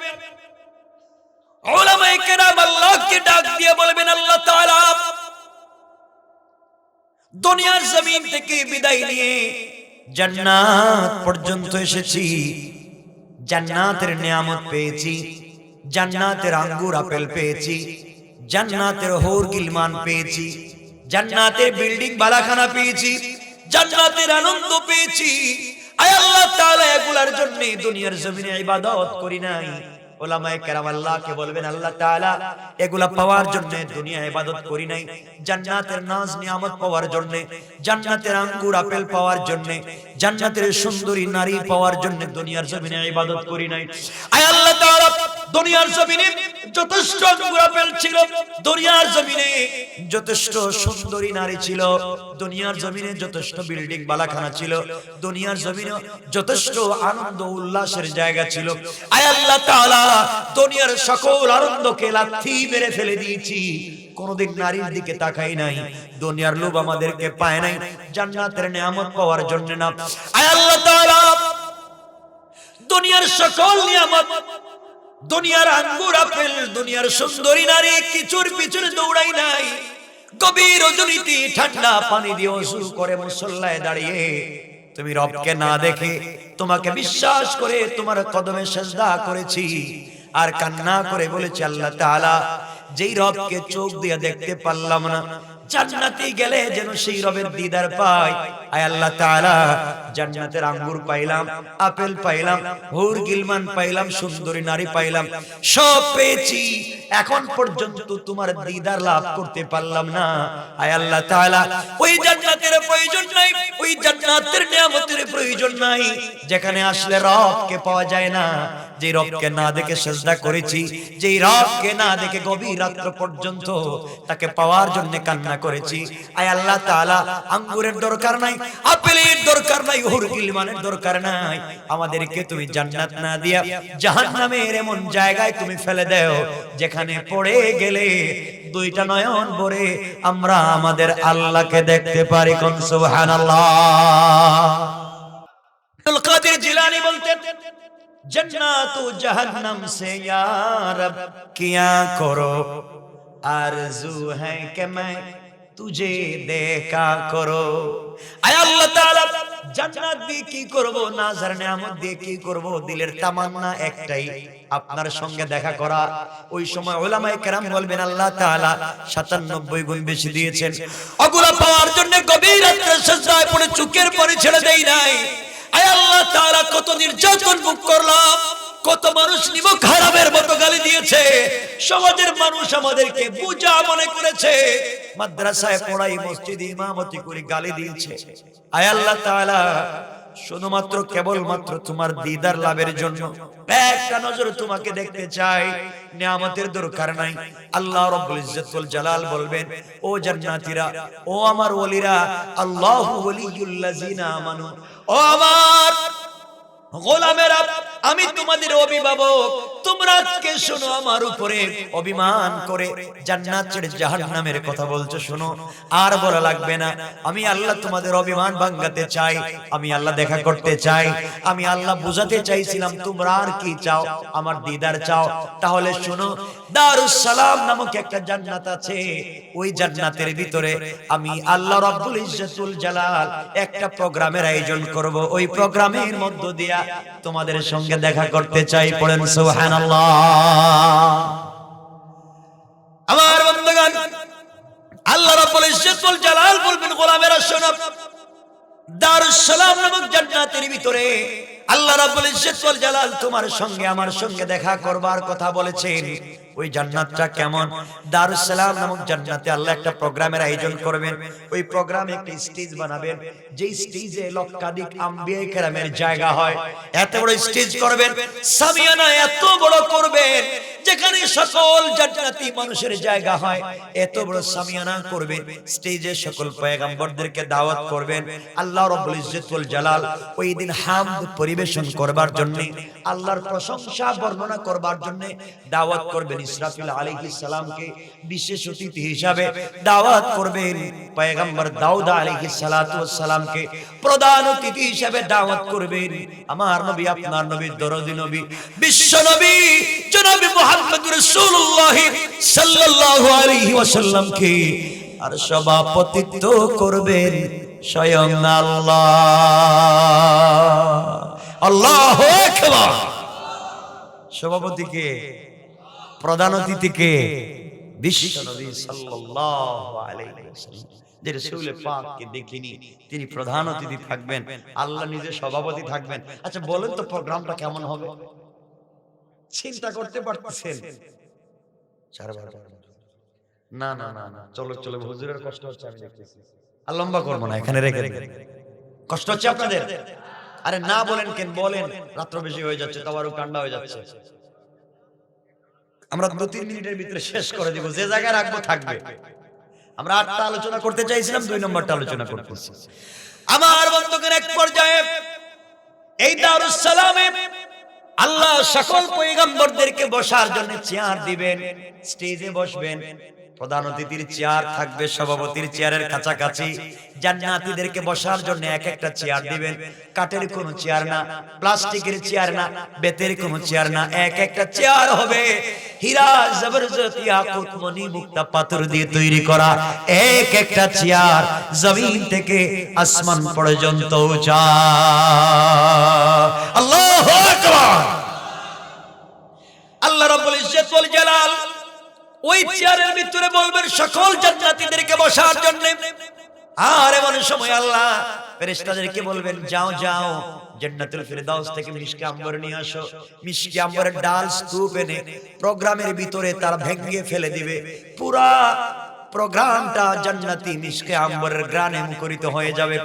উলামায়ে কেরাম আল্লাহকে ডাক দিয়ে বলবেন, আল্লাহ তাআলা দুনিয়ার জমিন থেকে বিদায় নিয়ে জান্নাত পর্যন্ত এসেছি, জান্নাতের নিয়ামত পেয়েছি, জান্নাতের আঙ্গুর আপেল পেয়েছি, জান্নাতের হৌর গিলমান পেয়েছি, জান্নাতের বিল্ডিং বালাখানা পেয়েছি, জান্নাতের আনন্দ পেয়েছি। আয় আল্লাহ তাআলা এগুলার জন্য দুনিয়ার জমিনে ইবাদত করি নাই। উলামায়ে কেরাম আল্লাহকে বলবেন, আল্লাহ তাআলা এগুলা পাওয়ার জন্য দুনিয়া ইবাদত করি নাই, জান্নাতের নাজ নিয়ামত পাওয়ার জন্য, জান্নাতের আঙ্গুর আপেল পাওয়ার জন্য, জান্নাতের সুন্দরী নারী পাওয়ার জন্য দুনিয়ার জমিনে ইবাদত করি নাই। আয় আল্লাহ তাআলা দুনিয়ার জমিনে যথেষ্ট আঙ্গুর আপেল ছিল, দুনিয়ার জমিনে যথেষ্ট সুন্দরী নারী ছিল, দুনিয়ার জমিনে যথেষ্ট বিল্ডিং বালাখানা ছিল, দুনিয়ার জমিনে যথেষ্ট আনন্দ উল্লাসের জায়গা ছিল। আয় আল্লাহ তাআলা দুনিয়ার সকল আনন্দকে লাথি মেরে ফেলে দিয়েছি, কোনদিন নারীর দিকে তাকাই নাই, দুনিয়ার লোভ আমাদেরকে পায় নাই, জান্নাতের নিয়ামত পাওয়ার জন্য না। আয় আল্লাহ তাআলা দুনিয়ার সকল নিয়ামত, দুনিয়ার আঙ্গুর আপেল, দুনিয়ার সুন্দরী নারী কিছুর পিছনে দৌড়াই নাই। গভীর রজনীতে ঠান্ডা পানি দিয়ে ওযু করে মুসল্লায় দাঁড়িয়ে তুমি রবকে না দেখে, তোমাকে বিশ্বাস করে তোমার কদমে সিজদা করেছি আর কান্না করে বলেছি, আল্লাহ তাআলা যেই রবকে চোখ দিয়ে দেখতে পারলাম না, জান্নাতে গেলে যেন সেই রবের দিদার পাই। আয় আল্লাহ তাআলা, জান্নাতের আঙ্গুর পাইলাম, আপেল পাইলাম, হুর গিলমান পাইলাম, সুন্দরী নারী পাইলাম, সব পেয়েছি, এখন পর্যন্ত তোমার দিদার লাভ করতে পারলাম না। আয় আল্লাহ তাআলা, ওই জান্নাতের প্রয়োজন নাই, ওই জান্নাতের নিয়ামতের প্রয়োজন নাই যেখানে আসলে রবকে পাওয়া যায় না, যে রবকে না দেখে সিজদা করেছি, যেই রবকে না দেখে গভীর রাত্র পর্যন্ত তাকে পাওয়ার জন্য কান্না করেছি। আয় আল্লাহ তাআলা, আঙ্গুরের দরকার নাই, আপেলের দরকার নাই, হুর গিলমানের দরকার নাই, আমাদেরকে তুমি জান্নাত না দিয়া জাহান্নামের এমন জায়গায় তুমি ফেলে দাও যেখানে পড়ে গেলে দুইটা নয়ন ভরে আমরা আমাদের আল্লাহকে দেখতে পারি। কোন সুবহানাল্লাহ। আব্দুল কাদের জিলানী বলতেন, जन्नत जहन्नम से या रब किया करो, आरज़ू है कि मैं तुझे देखा करो। आय अल्लाह ताआला, জান্নাত দিয়ে কি করব, নাজার নিয়ামত দিয়ে কি করব, দিলের তামান্না একটাই, আপনার সঙ্গে দেখা করা। ওই সময় উলামায়ে কেরাম বলবেন আল্লাহ তাআলা 97 গুণ বেশি দিয়েছেন, ওগুলা পাওয়ার জন্য গভীর রাতে সিজদায় পড়ে চুকের পরে ছেড়ে দেই নাই। আয় আল্লাহ তাআলা, কত নির্যাতন ভোগ করলাম, কত মানুষ নিমক হারামের মতো গালি দিয়েছে, সমাজের মানুষ আমাদেরকে বোঝা মনে করেছে, মাদ্রাসায় পড়াই, মসজিদে ইমামতি করে গালি দিয়েছে। আয় আল্লাহ তাআলা, শুধুমাত্র কেবলমাত্র তোমার দিদার লাভের জন্য একটা নজর তোমাকে দেখতে চাই, নিয়ামতের দরকার নাই। আল্লাহ রাব্বুল ইজ্জত ওয়াল জালাল বলবেন, ও জান্নাতীরা, ও আমার ওলিরা, আল্লাহু ওয়ালিয়ুল লাযিনা আমানু, ও আমার গোলামেরা, আমি তোমাদের অভিভাবক, তোমরা আজকে শোনো, আমার উপরে অভিমান করে জান্নাত ছেড়ে জাহান্নামের কথা বলছো, শোনো, আর বলা লাগবে না। আমি আল্লাহ তোমাদের অভিমান ভাঙাতে চাই, আমি আল্লাহ দেখা করতে চাই, আমি আল্লাহ বুঝাতে চাইছিলাম তোমরা আর কি চাও, আমার দিদার চাও। তাহলে শোনো, দারুস সালাম নামক একটা জান্নাত আছে, ওই জান্নাতের ভিতরে আমি আল্লাহ রাব্বুল ইজ্জতুল জালাল একটা প্রোগ্রামের আয়োজন করব, ওই প্রোগ্রামের মধ্য দিয়ে তোমাদের সঙ্গে দেখা করতে চাই। পড়েন সুবহানাল্লাহ। আমার বন্ধুগণ, আল্লাহ রাব্বুল ইজ্জতুল জালাল বলবেন, গোলামেরা শোনো, দারুস সালাম নামক জান্নাতের ভিতরে আল্লাহ রাব্বুল ইজ্জতুল জালাল তোমার সঙ্গে আমার সঙ্গে দেখা করবার কথা বলেছেন। ওই জান্নাতটা কেমন? দারুস সালাম নামক জান্নাতে আল্লাহ একটা প্রোগ্রামের আয়োজন করবেন, ওই প্রোগ্রামে একটা স্টেজ বানাবেন, যে স্টেজে লক্ষাধিক আম্বিয়া কেরামের জায়গা হয়, এত বড় স্টেজ করবেন, সামিয়ানা এত বড় করবেন যেখানে সকল জান্নাতি মানুষের জায়গা হয়, এত বড় সামিয়ানা করবেন, স্টেজে সকল পয়গম্বরদেরকে দাওয়াত করবেন। আল্লাহ রাব্বুল ইজ্জতুল জালাল ওই দিন হামদ পরিবেশন করবার জন্য, আল্লাহর প্রশংসা বর্ণনা করবার জন্য দাওয়াত করবেন। ইসরাফিল আলাইহিস সালামকে বিশেষ অতিথি হিসাবে দাওয়াত করবেন, পয়গম্বর দাউদ আলাইহিস সালাতু ওয়াস সালামকে প্রধান অতিথি হিসাবে দাওয়াত করবেন। আমার নবী, আপনার নবী, দরদি নবী, বিশ্ব নবী জনাব মুহাম্মদুর রাসূলুল্লাহ সাল্লাল্লাহু আলাইহি ওয়াসাল্লামকে আর সভাপতিত্ব করবেন স্বয়ং আল্লাহ। আল্লাহু আকবার। সভাপতিকে, প্রধান অতিথিকে বিশ্ব নবী সাল্লাল্লাহু আলাইহি ওয়াসাল্লাম, যে রাসূল পাককে দেখিনি, তিনি প্রধান অতিথি থাকবেন, আল্লাহ নিজে সভাপতি থাকবেন। আচ্ছা বলেন তো প্রোগ্রামটা কেমন হবে? চিন্তা করতে পারতেছেন? না না না না, চলো চলো, হুজুরের কষ্ট হচ্ছে, আমি দেখতেছি, আর লম্বা করবো না, এখানে রেখে কষ্ট হচ্ছে আপনাদের? আরে না বলেন কেন, বলেন, রাত্র বেশি হয়ে যাচ্ছে, তাওয়ারও ঠান্ডা হয়ে যাচ্ছে, আমরা 2-3 মিনিটের ভিতরে শেষ করে দিব, যে জায়গায় রাখবো থাকবে। আমরা 8টা আলোচনা করতে চাইছিলাম, 2 নম্বরটা আলোচনা করতেছি। আমার বন্ধুগণ, এক পর্যায়ে এই দারুস সালামে আল্লাহ সকল পয়গম্বরদেরকে বসার জন্য চেয়ার দিবেন, স্টেজে বসবেন, প্রধান অতিথির চেয়ার থাকবে সভাপতির চেয়ারের কাছাকাছি, জান্নাতীদেরকে বসার জন্য এক একটা চেয়ার দিবেন, কাঠের কোনো চেয়ার না, প্লাস্টিকের চেয়ার না, বেতের কোনো চেয়ার না, এক একটা চেয়ার হবে হীরা জবরদস্ত ইয়াকুত মণি মুক্তা পাথর দিয়ে তৈরি করা, এক একটা চেয়ার জমিন থেকে আসমান পর্যন্ত উঁচা। আল্লাহু আকবার। আল্লাহ রাব্বুল ইজ্জত ওয়াল জালাল ওই চেয়ারের ভিতরে বলবেন সকল জান্নাতীদেরকে বসার জন্য। আর এমন সময় আল্লাহ ফেরেশতাদেরকে বলবেন, যাও যাও জান্নাতুল ফিরদাউস থেকে মিশকে আম্বর নিয়ে আসো। মিশকে আম্বরের ডাল স্তূপ এনে প্রোগ্রামের ভিতরে তার ভেঙে ফেলে দিবে। পুরা প্রোগ্রামটা জান্নাতি মিশকে আম্বরের গ্রানে মুখরিত হয়ে যাবে।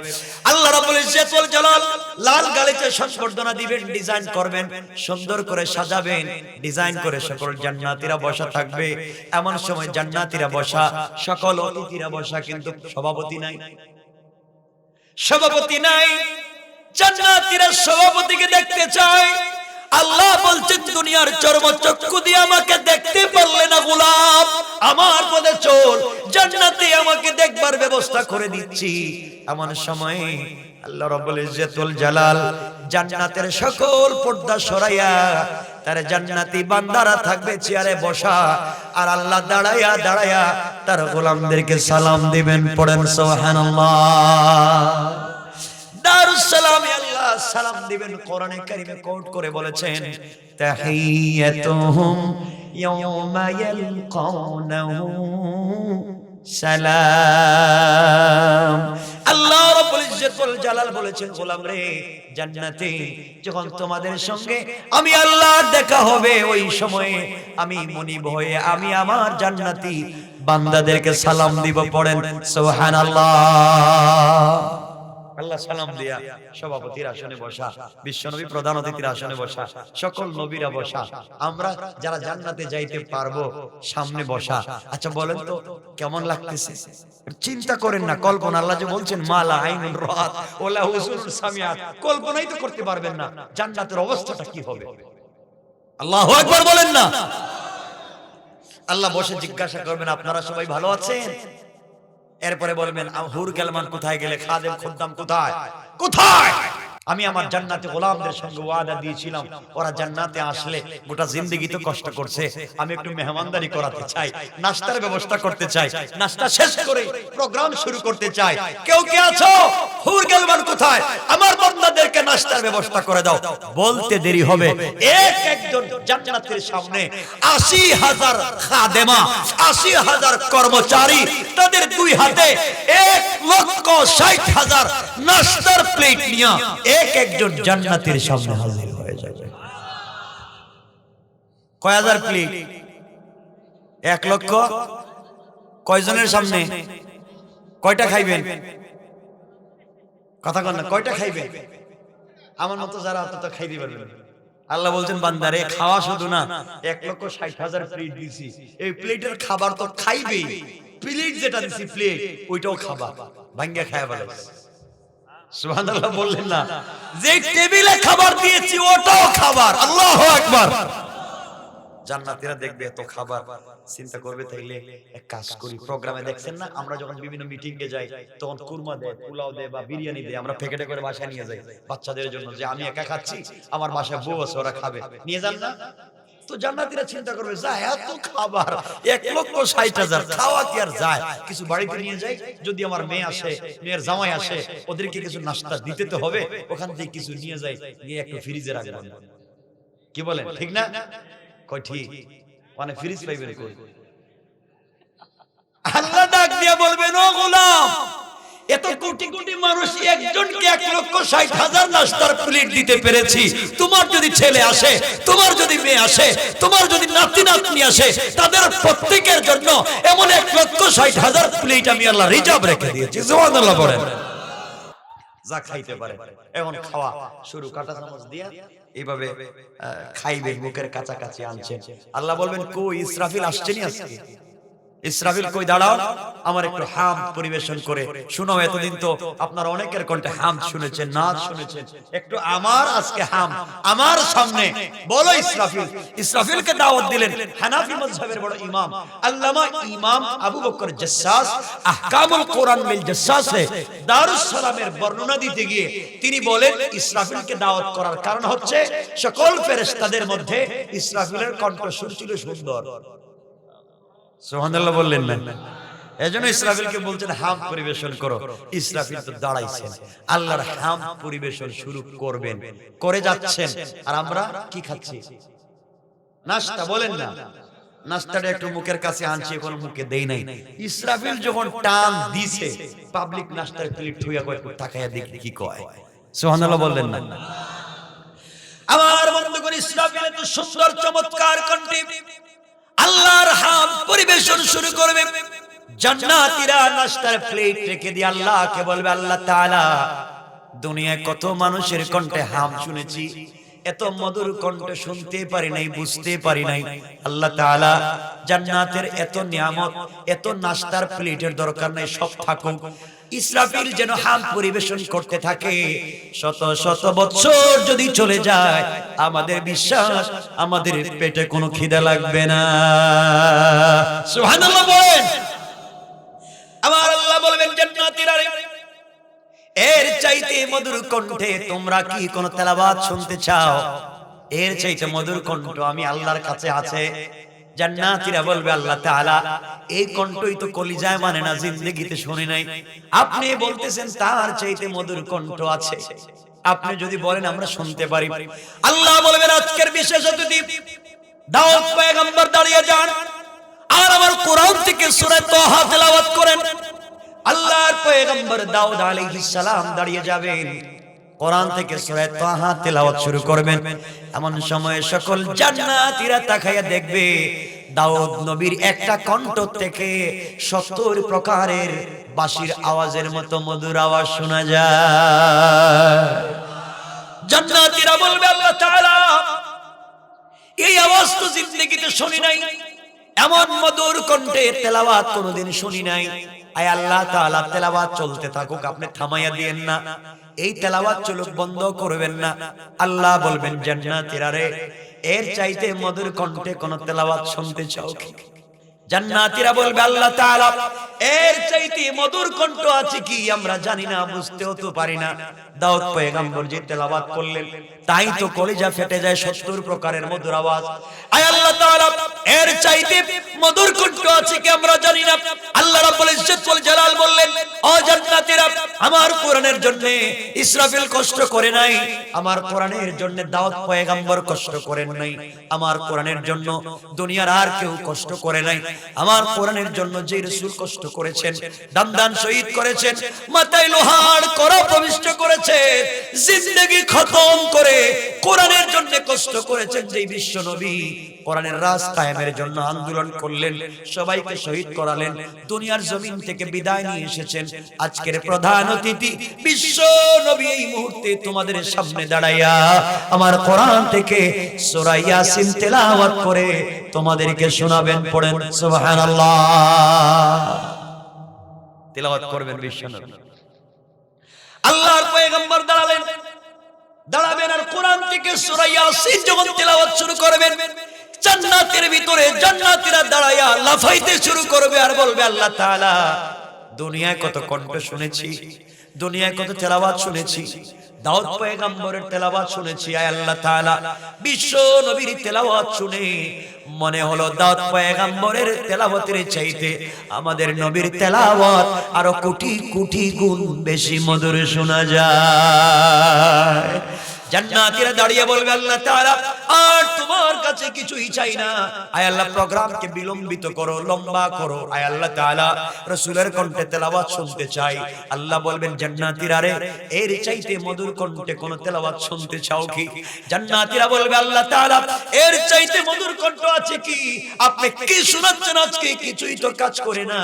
আল্লাহ রাব্বুল ইজ্জত ওয়াল জালাল লাল গালিচা সংবর্ধনা দিবেন, ডিজাইন করবেন, সুন্দর করে সাজাবেন, ডিজাইন করে সকল জান্নাতীরা বসা থাকবে। এমন সময় জান্নাতীরা বসা, সকল অতিথিরা বসা, কিন্তু সভাপতি নাই, সভাপতি নাই। জান্নাতীরা সভাপতিকে দেখতে চায়। আল্লাহ বলছেন, দুনিয়ার চর্মচক্ষু দিয়ে আমাকে দেখতে পারলে না গোলাম, আমার পদে চল, জান্নাতে আমাকে দেখবার ব্যবস্থা করে দিচ্ছি। এমন সময় আল্লাহ রাব্বুল ইজ্জত ওয়াল জালাল জান্নাতের সকল পর্দা সরাইয়া তার জান্নাতি বান্দারা থাকবে চেয়ারে বসা, আর আল্লাহ দাঁড়ায়া দাঁড়ায়া তার গোলামদেরকে সালাম দিবেন। পড়েন সুবহানাল্লাহ। দারুস সালামে আল্লাহ সালাম দিবেন। কোরআনে কারিমে কোট করে বলেছেন, তাহিয়াতুহুম ইয়াওমা ইয়ালকাউনাহু সালাম। আল্লাহ রাব্বুল ইজ্জত ওয়াল জালাল বলেছেন, গোলাম রে, জান্নাতে যখন তোমাদের সঙ্গে আমি আল্লাহ দেখা হবে, ওই সময়ে আমি মনিব হয়ে আমি আমার জান্নাতি বান্দাদেরকে সালাম দিব। পড়েন সুবহানাল্লাহ। আল্লাহ সালাম দিয়া সভাপতির আসনে বসা, বিশ্বনবী প্রধান অতিথির আসনে বসা, সকল নবীরা বসা, আমরা যারা জান্নাতে যাইতে পারবো সামনে বসা। আচ্ছা বলেন তো কেমন লাগতেছে? চিন্তা করেন না, কল্পনা। আল্লাহ যে বলছেন, মালা আইনুন রাত ওয়ালা উযুনুন সামিআত, কল্পনাই তো করতে পারবেন না জান্নাতের অবস্থাটা কি হবে। আল্লাহু আকবার বলেন না। আল্লাহ বসে জিজ্ঞাসা করবেন, আপনারা সবাই ভালো আছেন? এরপরে বলবেন, হুর গেলমান কোথায় গেলে, খাদেম খুদ্দাম কোথায় কোথায়? আমি আমার জান্নাতে গোলামদের সঙ্গে ওয়াদা দিয়েছিলাম, ওরা জান্নাতে আসলে গোটা জিন্দেগি তো কষ্ট করছে, আমি একটু মেহমানদারি করাতে চাই, নাস্তার ব্যবস্থা করতে চাই, নাস্তা শেষ করে প্রোগ্রাম শুরু করতে চাই। কেউ কে আছো? হুর গেলমান কোথায়? আমার বান্দাদেরকে নাস্তার ব্যবস্থা করে দাও। বলতে দেরি হবে, এক একজন জান্নাতের সামনে ৮০,০০০ খাদেমা, ৮০,০০০ কর্মচারী, তাদের দুই হাতে ১,৬০,০০০ নাস্তার প্লেট নিয়ে এক একজন জান্নাতের সামনে হাজির হয়ে যাবে। কয় হাজার প্লেট? ১,০০,০০০। কয়জনের সামনে? কয়টা খাইবেন? কথা কন না, কয়টা খাইবেন? আমার মতো যারা অত খাইতে পারবেন। আল্লাহ বলছেন, বান্দারে, খাওয়া শুধু না, ১,৬০,০০০ প্লেট দিছি, এই প্লেটের খাবার তো খাইবে। প্লেট যেটা দিছি, প্লেট ওইটাও খাবার, ভাঙ্গা খায়া বলে। সুবহানাল্লাহ বললেন না? যে টেবিলে খাবার দিয়েছি ওটাও খাবার। আল্লাহু আকবার। জান্নাতীরা দেখবে এত খাবার, চিন্তা করবে, তাইলে এক কাজ করি, প্রোগ্রামে দেখছেন না আমরা যখন বিভিন্ন মিটিং এ যাই তখন কুরমা দেয়, পোলাও দেয় বা বিরিয়ানি দেয়, আমরা প্যাকেটে করে বাসায় নিয়ে যাই বাচ্চাদের জন্য, যে আমি একা খাচ্ছি, আমার বাসায় বউ আছে, ওরা খাবে, নিয়ে যান না? তো জান্নাতীরা চিন্তা করবে, যা এত খাবার, ১,৬০,০০০ খাওয়া কি আর যায়? কিছু বাড়িতে নিয়ে যাই, যদি আমার মেয়ে আসে, মেয়ের জামাই আসে, ওদেরকে কিছু নাস্তা দিতে তো হবে, ওখান থেকে কিছু নিয়ে যাই, নিয়ে একটু ফ্রিজে রাখবেন। কি বলেন, ঠিক না? কই ঠিক, মানে ফ্রিজ পাইবেন কই? আল্লাহ ডাক দিয়া বলবেন, ও গোলাম, এত কোটি কোটি মানুষ একজনকে ১,৬০,০০০ নাস্তার প্লেট দিতে পেরেছি। তোমার যদি ছেলে আসে, তোমার যদি মেয়ে আসে, তোমার যদি নাতি নাতনি আসে, তাদের প্রত্যেকের জন্য এমন ১,৬০,০০০ প্লেট আমি আল্লাহ রিজার্ভ রেখে দিয়েছি। সুবহানাল্লাহ বলেন। যা খাইতে পারে এমন খাওয়া শুরু, কাঁটা চামচ দিয়া এইভাবে খাইবে, মুখের কাছাকাছি আনছেন। আল্লাহ বলবেন, কই ইসরাফিল আসছেনি আজকে? ইসরাফিল কই, দাঁড়াও, আমার একটু হামদ পরিবেশন করে শোনাও। এতদিন তো আপনারা অনেকের কণ্ঠে হামদ শুনেছেন, নাচ শুনেছেন, একটু আমার আজকে হামদ আমার সামনে বলো। ইসরাফিল, ইসরাফিলকে দাওয়াত দিলেন হানাফি মাযহাবের বড় ইমাম আল্লামা ইমাম আবু বকর জাসসাস আহকামুল কোরআন মিল জাসসাসে দারুস সালামের বর্ণনা দিতে গিয়ে তিনি বলেন, ইসরাফিলকে দাওয়াত করার কারণ হচ্ছে সকল ফেরেশতাদের মধ্যে ইসরাফিলের কণ্ঠস্বর ছিল সুন্দর। সুবহানাল্লাহ বললেন না? এজন্য ইসরাফিলকে বলছেন হামদ পরিবেশন করো। ইসরাফিল তো দাঁড়াইছেন, আল্লাহর হামদ পরিবেশন শুরু করবেন, করে যাচ্ছেন, আর আমরা কি খাচ্ছি? নাস্তা। বলেন না, নাস্তাটা একটু মুখের কাছে আনছি, এখন মুখে দেই নাই। ইসরাফিল যখন টান দিছে, পাবলিক নাস্তার প্লেট থুইয়া কয় তাকায়া দেখি কি কয়। সুবহানাল্লাহ বললেন না? আমার বন্ধুগণ, ইসরাফিল এত সুন্দর চমৎকার কণ্ঠে আল্লাহর হাম পরিবেশন শুরু করবে। জান্নাতীরা নাস্তার প্লেট রেখে দিয়ে আল্লাহকে বলবে, আল্লাহ তাআলা, দুনিয়ায় কত মানুষের কণ্ঠে হাম শুনেছি, এত মধুর কণ্ঠ শুনতে পারি নাই, বুঝতে পারি নাই। আল্লাহ তাআলা, জান্নাতের এত নিয়ামত, এত নাস্তার প্লেটের দরকার নাই, সব থাকুক। ইসরাফিল যেন হাম পরিবেশন করতে থাকে। শত শত বছর যদি চলে যায়, আমাদের বিশ্বাস আমাদের পেটে কোনো খিদা লাগবে না। সুবহানাল্লাহ বলেন। আমার আল্লাহ বলবেন, জান্নাতীরা, এর চাইতে মধুর কণ্ঠে তোমরা কি কোন তেলাওয়াত শুনতে চাও? এর চাইতে মধুর কণ্ঠ আমি আল্লাহর কাছে আছে। জান্নাতীরা বলবে, আল্লাহ তাআলা, এই কণ্ঠই তো কলিজায় মানে না, জিন্দেগিতে শুনি নাই। আপনি বলতেছেন তার চাইতে মধুর কণ্ঠ আছে, আপনি যদি বলেন আমরা শুনতে পারি। আল্লাহ বলবেন, আজকের বিশেষ অতিথি দাউদ পয়গম্বর দাঁড়িয়ে যান আর আমার কোরআন থেকে সূরা তাহা তেলাওয়াত করেন। আল্লাহর পয়গম্বর দাউদ আলাইহিস সালাম দাঁড়িয়ে যাবেন, কোরআন থেকে সূরা তাহা তেলাওয়াত শুরু করবেন। এমন সময়ে সকল জান্নাতীরা তাকায়া দেখবে, দাউদ নবীর একটা কণ্ঠ থেকে 70 প্রকারের বাঁশির আওয়াজের মতো মধুর আওয়াজ শোনা যায়। জান্নাতীরা বলবে, আল্লাহ তাআলা, এই আওয়াজ তো জিন্দেগিতে শুনি নাই, এমন মধুর কণ্ঠে তেলাওয়াত কোনোদিন শুনি নাই। আয় আল্লাহ তাআলা, তেলাওয়াত চলতে থাকুক, আপনি থামাইয়া দিয়েন না, এই তেলাওয়াত চলুক, বন্ধ করবেন না। আল্লাহ বলবেন, জান্নাতীরা রে, এর চাইতে মধুর কণ্ঠে কোন তেলাওয়াত শুনতে চাও কি? জান্নাতীরা বলবে, আল্লাহ তাআলা, এর চাইতে মধুর কণ্ঠ আছে কি আমরা জানি না, বুঝতেও তো পারি না। দাউদ পয়গম্বর যে তেলাওয়াত করলেন, তাই তো কলিজা ফেটে যায়, 70 প্রকারের মধুর আওয়াজ। আয় আল্লাহ তাআলা, এর চাইতে মধুর কণ্ঠ আছে কি আমরা জানি না। আল্লাহ রাব্বুল ইজ্জত ওয়াল জালাল বললেন, ও জান্নাতীরা, আমার কোরআনের জন্য ইসরাফিল কষ্ট করে নাই, আমার কোরআনের জন্য দাউদ পয়গম্বর কষ্ট করেন নাই, আমার কোরআনের জন্য দুনিয়ার আর কেউ কষ্ট করে নাই। আমার কোরআনের জন্য যে রাসূল কষ্ট করেছেন, দান শহীদ করেছেন, মাথায় লোহার কড়া প্রবিষ্ট করেছেন, জিন্দেগি খতম করে কোরআনের জন্য কষ্ট করেছেন, যে বিশ্ব নবী কোরআনের রাজ কায়েমের জন্য আন্দোলন করলেন, সবাইকে শহীদ করালেন, দুনিয়ার জমিন থেকে বিদায় নিয়ে এসেছেন। আজকের প্রধান অতিথি বিশ্ব নবী এই মুহূর্তে তোমাদের সামনে দাঁড়াইয়া আমার কোরআন থেকে সূরা ইয়াসিন তেলাওয়াত করে তোমাদেরকে শোনাবেন। পড়েন সুবহানাল্লাহ। তেলাওয়াত করবেন বিশ্ব নবী। আল্লাহর পয়গম্বর দাঁড়াবেন আর কোরআন থেকে সূরা ইয়াসিন যখন তেলাওয়াত শুরু করবেন, জান্নাতের ভিতরে জান্নাতীরা দাঁড়ায়া লাফাইতে শুরু করবে আর বলবে, আল্লাহ তাআলা, দুনিয়ায় কত কণ্ঠ শুনেছি, দুনিয়ায় কত তেলাওয়াত শুনেছি, দাউদ পয়গম্বরের তেলাওয়াত শুনেছি। আয় আল্লাহ তাআলা, বিশ্ব নবীর তেলাওয়াত শুনে মনে হলো দাউদ পয়গম্বরের তেলাওয়াতের চাইতে আমাদের নবীর তেলাওয়াত আরো কোটি কোটি গুণ বেশি মধুর শোনা যায়। জান্নাতীরা দাঁড়িয়ে বলবে, আল্লাহ তাআলা, আর তোমার কাছে কিছুই চাই না। আয় আল্লাহ, প্রোগ্রামকে বিলম্বিত করো, লম্বা করো। আয় আল্লাহ তাআলা, রাসূলের কণ্ঠে তেলাওয়াত শুনতে চাই। আল্লাহ বলবেন, জান্নাতীরা রে, এর চাইতে মধুর কণ্ঠে কোন তেলাওয়াত শুনতে চাও কি? জান্নাতীরা বলবে, আল্লাহ তাআলা, এর চাইতে মধুর কণ্ঠ আছে কি? আপনি কি শোনাচ্ছেন আজকে? কিছুই তো কাজ করে না,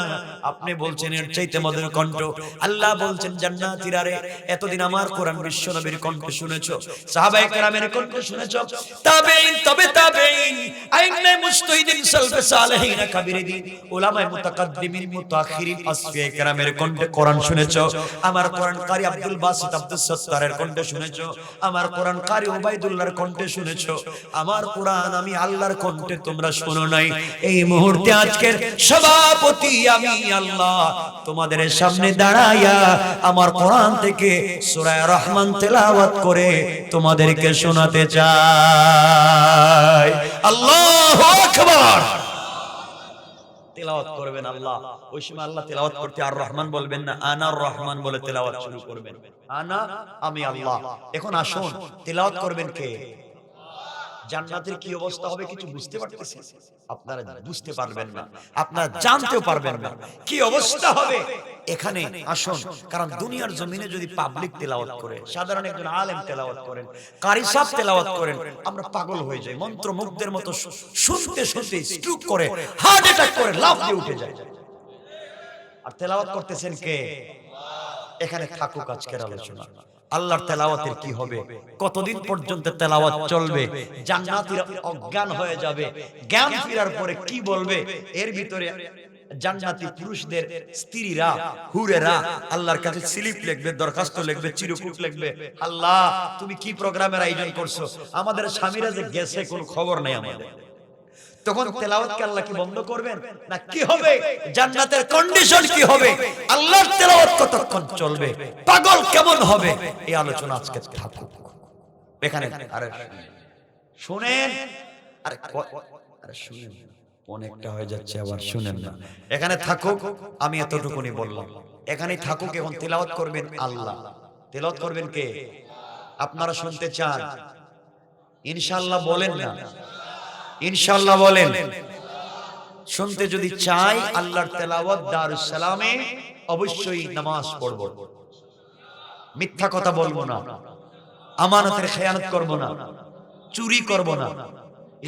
আপনি বলছেন এর চাইতে মধুর কণ্ঠ। আল্লাহ বলছেন, জান্নাতীরা রে, এতদিন আমার কোরআন বিশ্ব নবীর কণ্ঠে শুনেছো, সাহাবায়ে কেরামের কণ্ঠ শুনেছো, তাবেঈন, তবে তাবেঈন, আইম্মে মুজতাহিদিন, সালফে সালেহিন, কাবিরিন, উলামায়ে মুতাকাদ্দিমিন, মুতাআখিরিন, আসফিয়ায়ে কেরামের কণ্ঠে কোরআন শুনেছো। আমার কোরআন কারি আব্দুল বাসিত, আব্দুস সত্তারের কণ্ঠে শুনেছো। আমার কোরআন কারি উবাইদুল্লাহর কণ্ঠে শুনেছো। আমার কোরআন আমি আল্লাহর কণ্ঠে তোমরা শোনো নাই। এই মুহূর্তে আজকের সভাপতি আমি আল্লাহ তোমাদের সামনে দাঁড়াইয়া আমার কোরআন থেকে সূরা রহমান তেলাওয়াত করে তোমাদেরকে শোনাতে চাই। আল্লাহু আকবার। তেলাওয়াত করবেন আল্লাহ। ওই সময় আল্লাহ তেলাওয়াত করতে আর রহমান বলবেন না, আনার রহমান বলে তেলাওয়াত শুরু করবেন। আনা, আমি আল্লাহ। এখন আসুন, তেলাওয়াত করবেন কে? জান্নাতের কি অবস্থা হবে কিছু বুঝতে পারতেছেন? আপনারা বুঝতে পারবেন না, আপনারা জানতেও পারবেন না কি অবস্থা হবে। এখানে আসুন, কারণ দুনিয়ার জমিনে যদি পাবলিক তেলাওয়াত করে, সাধারণ একজন আলেম তেলাওয়াত করেন, কারি সাহেব তেলাওয়াত করেন, আমরা পাগল হয়ে যাই, মন্ত্রমুগ্ধের মতো শুনতে শুনতে স্ট্রোক করে, হার্ট অ্যাটাক করে লাফ দিয়ে উঠে যায়। আর তেলাওয়াত করতেছেন কে? এখানে থাকুক আজকের আলোচনা। আল্লাহর তেলাওয়াতের কি হবে, কতদিন পর্যন্ত তেলাওয়াত চলবে, জান্নাতীরা অজ্ঞান হয়ে যাবে, জ্ঞান ফেরার পরে কি বলবে, এর ভিতরে জান্নাতি পুরুষদের স্ত্রীরা, হুরেরা আল্লাহর কাছে স্লিপ লিখবে, দরখাস্ত লিখবে, চিরকুট লিখবে, আল্লাহ তুমি কি প্রোগ্রামের আয়োজন করছো, আমাদের স্বামীরা যে গেছে কোনো খবর নেই আমাদের। তখন তেলাওয়াতকে আল্লাহ কি বন্ধ করবেন না কি হবে? জান্নাতের কন্ডিশন কি হবে? আল্লাহর তেলাওয়াত কতক্ষণ চলবে? পাগল কেমন হবে? এই আলোচনা আজকে থাকুক এখানে। আরে শুনেন, আরে শুনেন, অনেকটা হয়ে যাচ্ছে, আবার শুনেন না। এখানে থাকুক, আমি এতটুকুনি বললাম, এখানেই থাকুক। এখন তেলাওয়াত করবেন আল্লাহ। তেলাওয়াত করবেন কে? আপনারা শুনতে চান? ইনশাআল্লাহ বলেন না, ইনশাআল্লাহ বলেন। শুনতে যদি চাই আল্লাহর তেলাওয়াত দারুস সালামে অবশ্যই নামাজ পড়ব, মিথ্যা কথা বলবো না, আমানতের খেয়ানত করব না, চুরি করব না,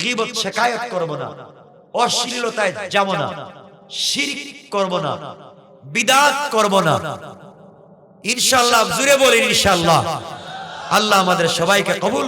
গীবত শিকায়ত করব না, অশ্লীলতায় যাব না, শিরক করব না, বিদআত করব না। ইনশাআল্লাহ জোরে বলেন ইনশাআল্লাহ। আল্লাহ আমাদের সবাইকে কবুল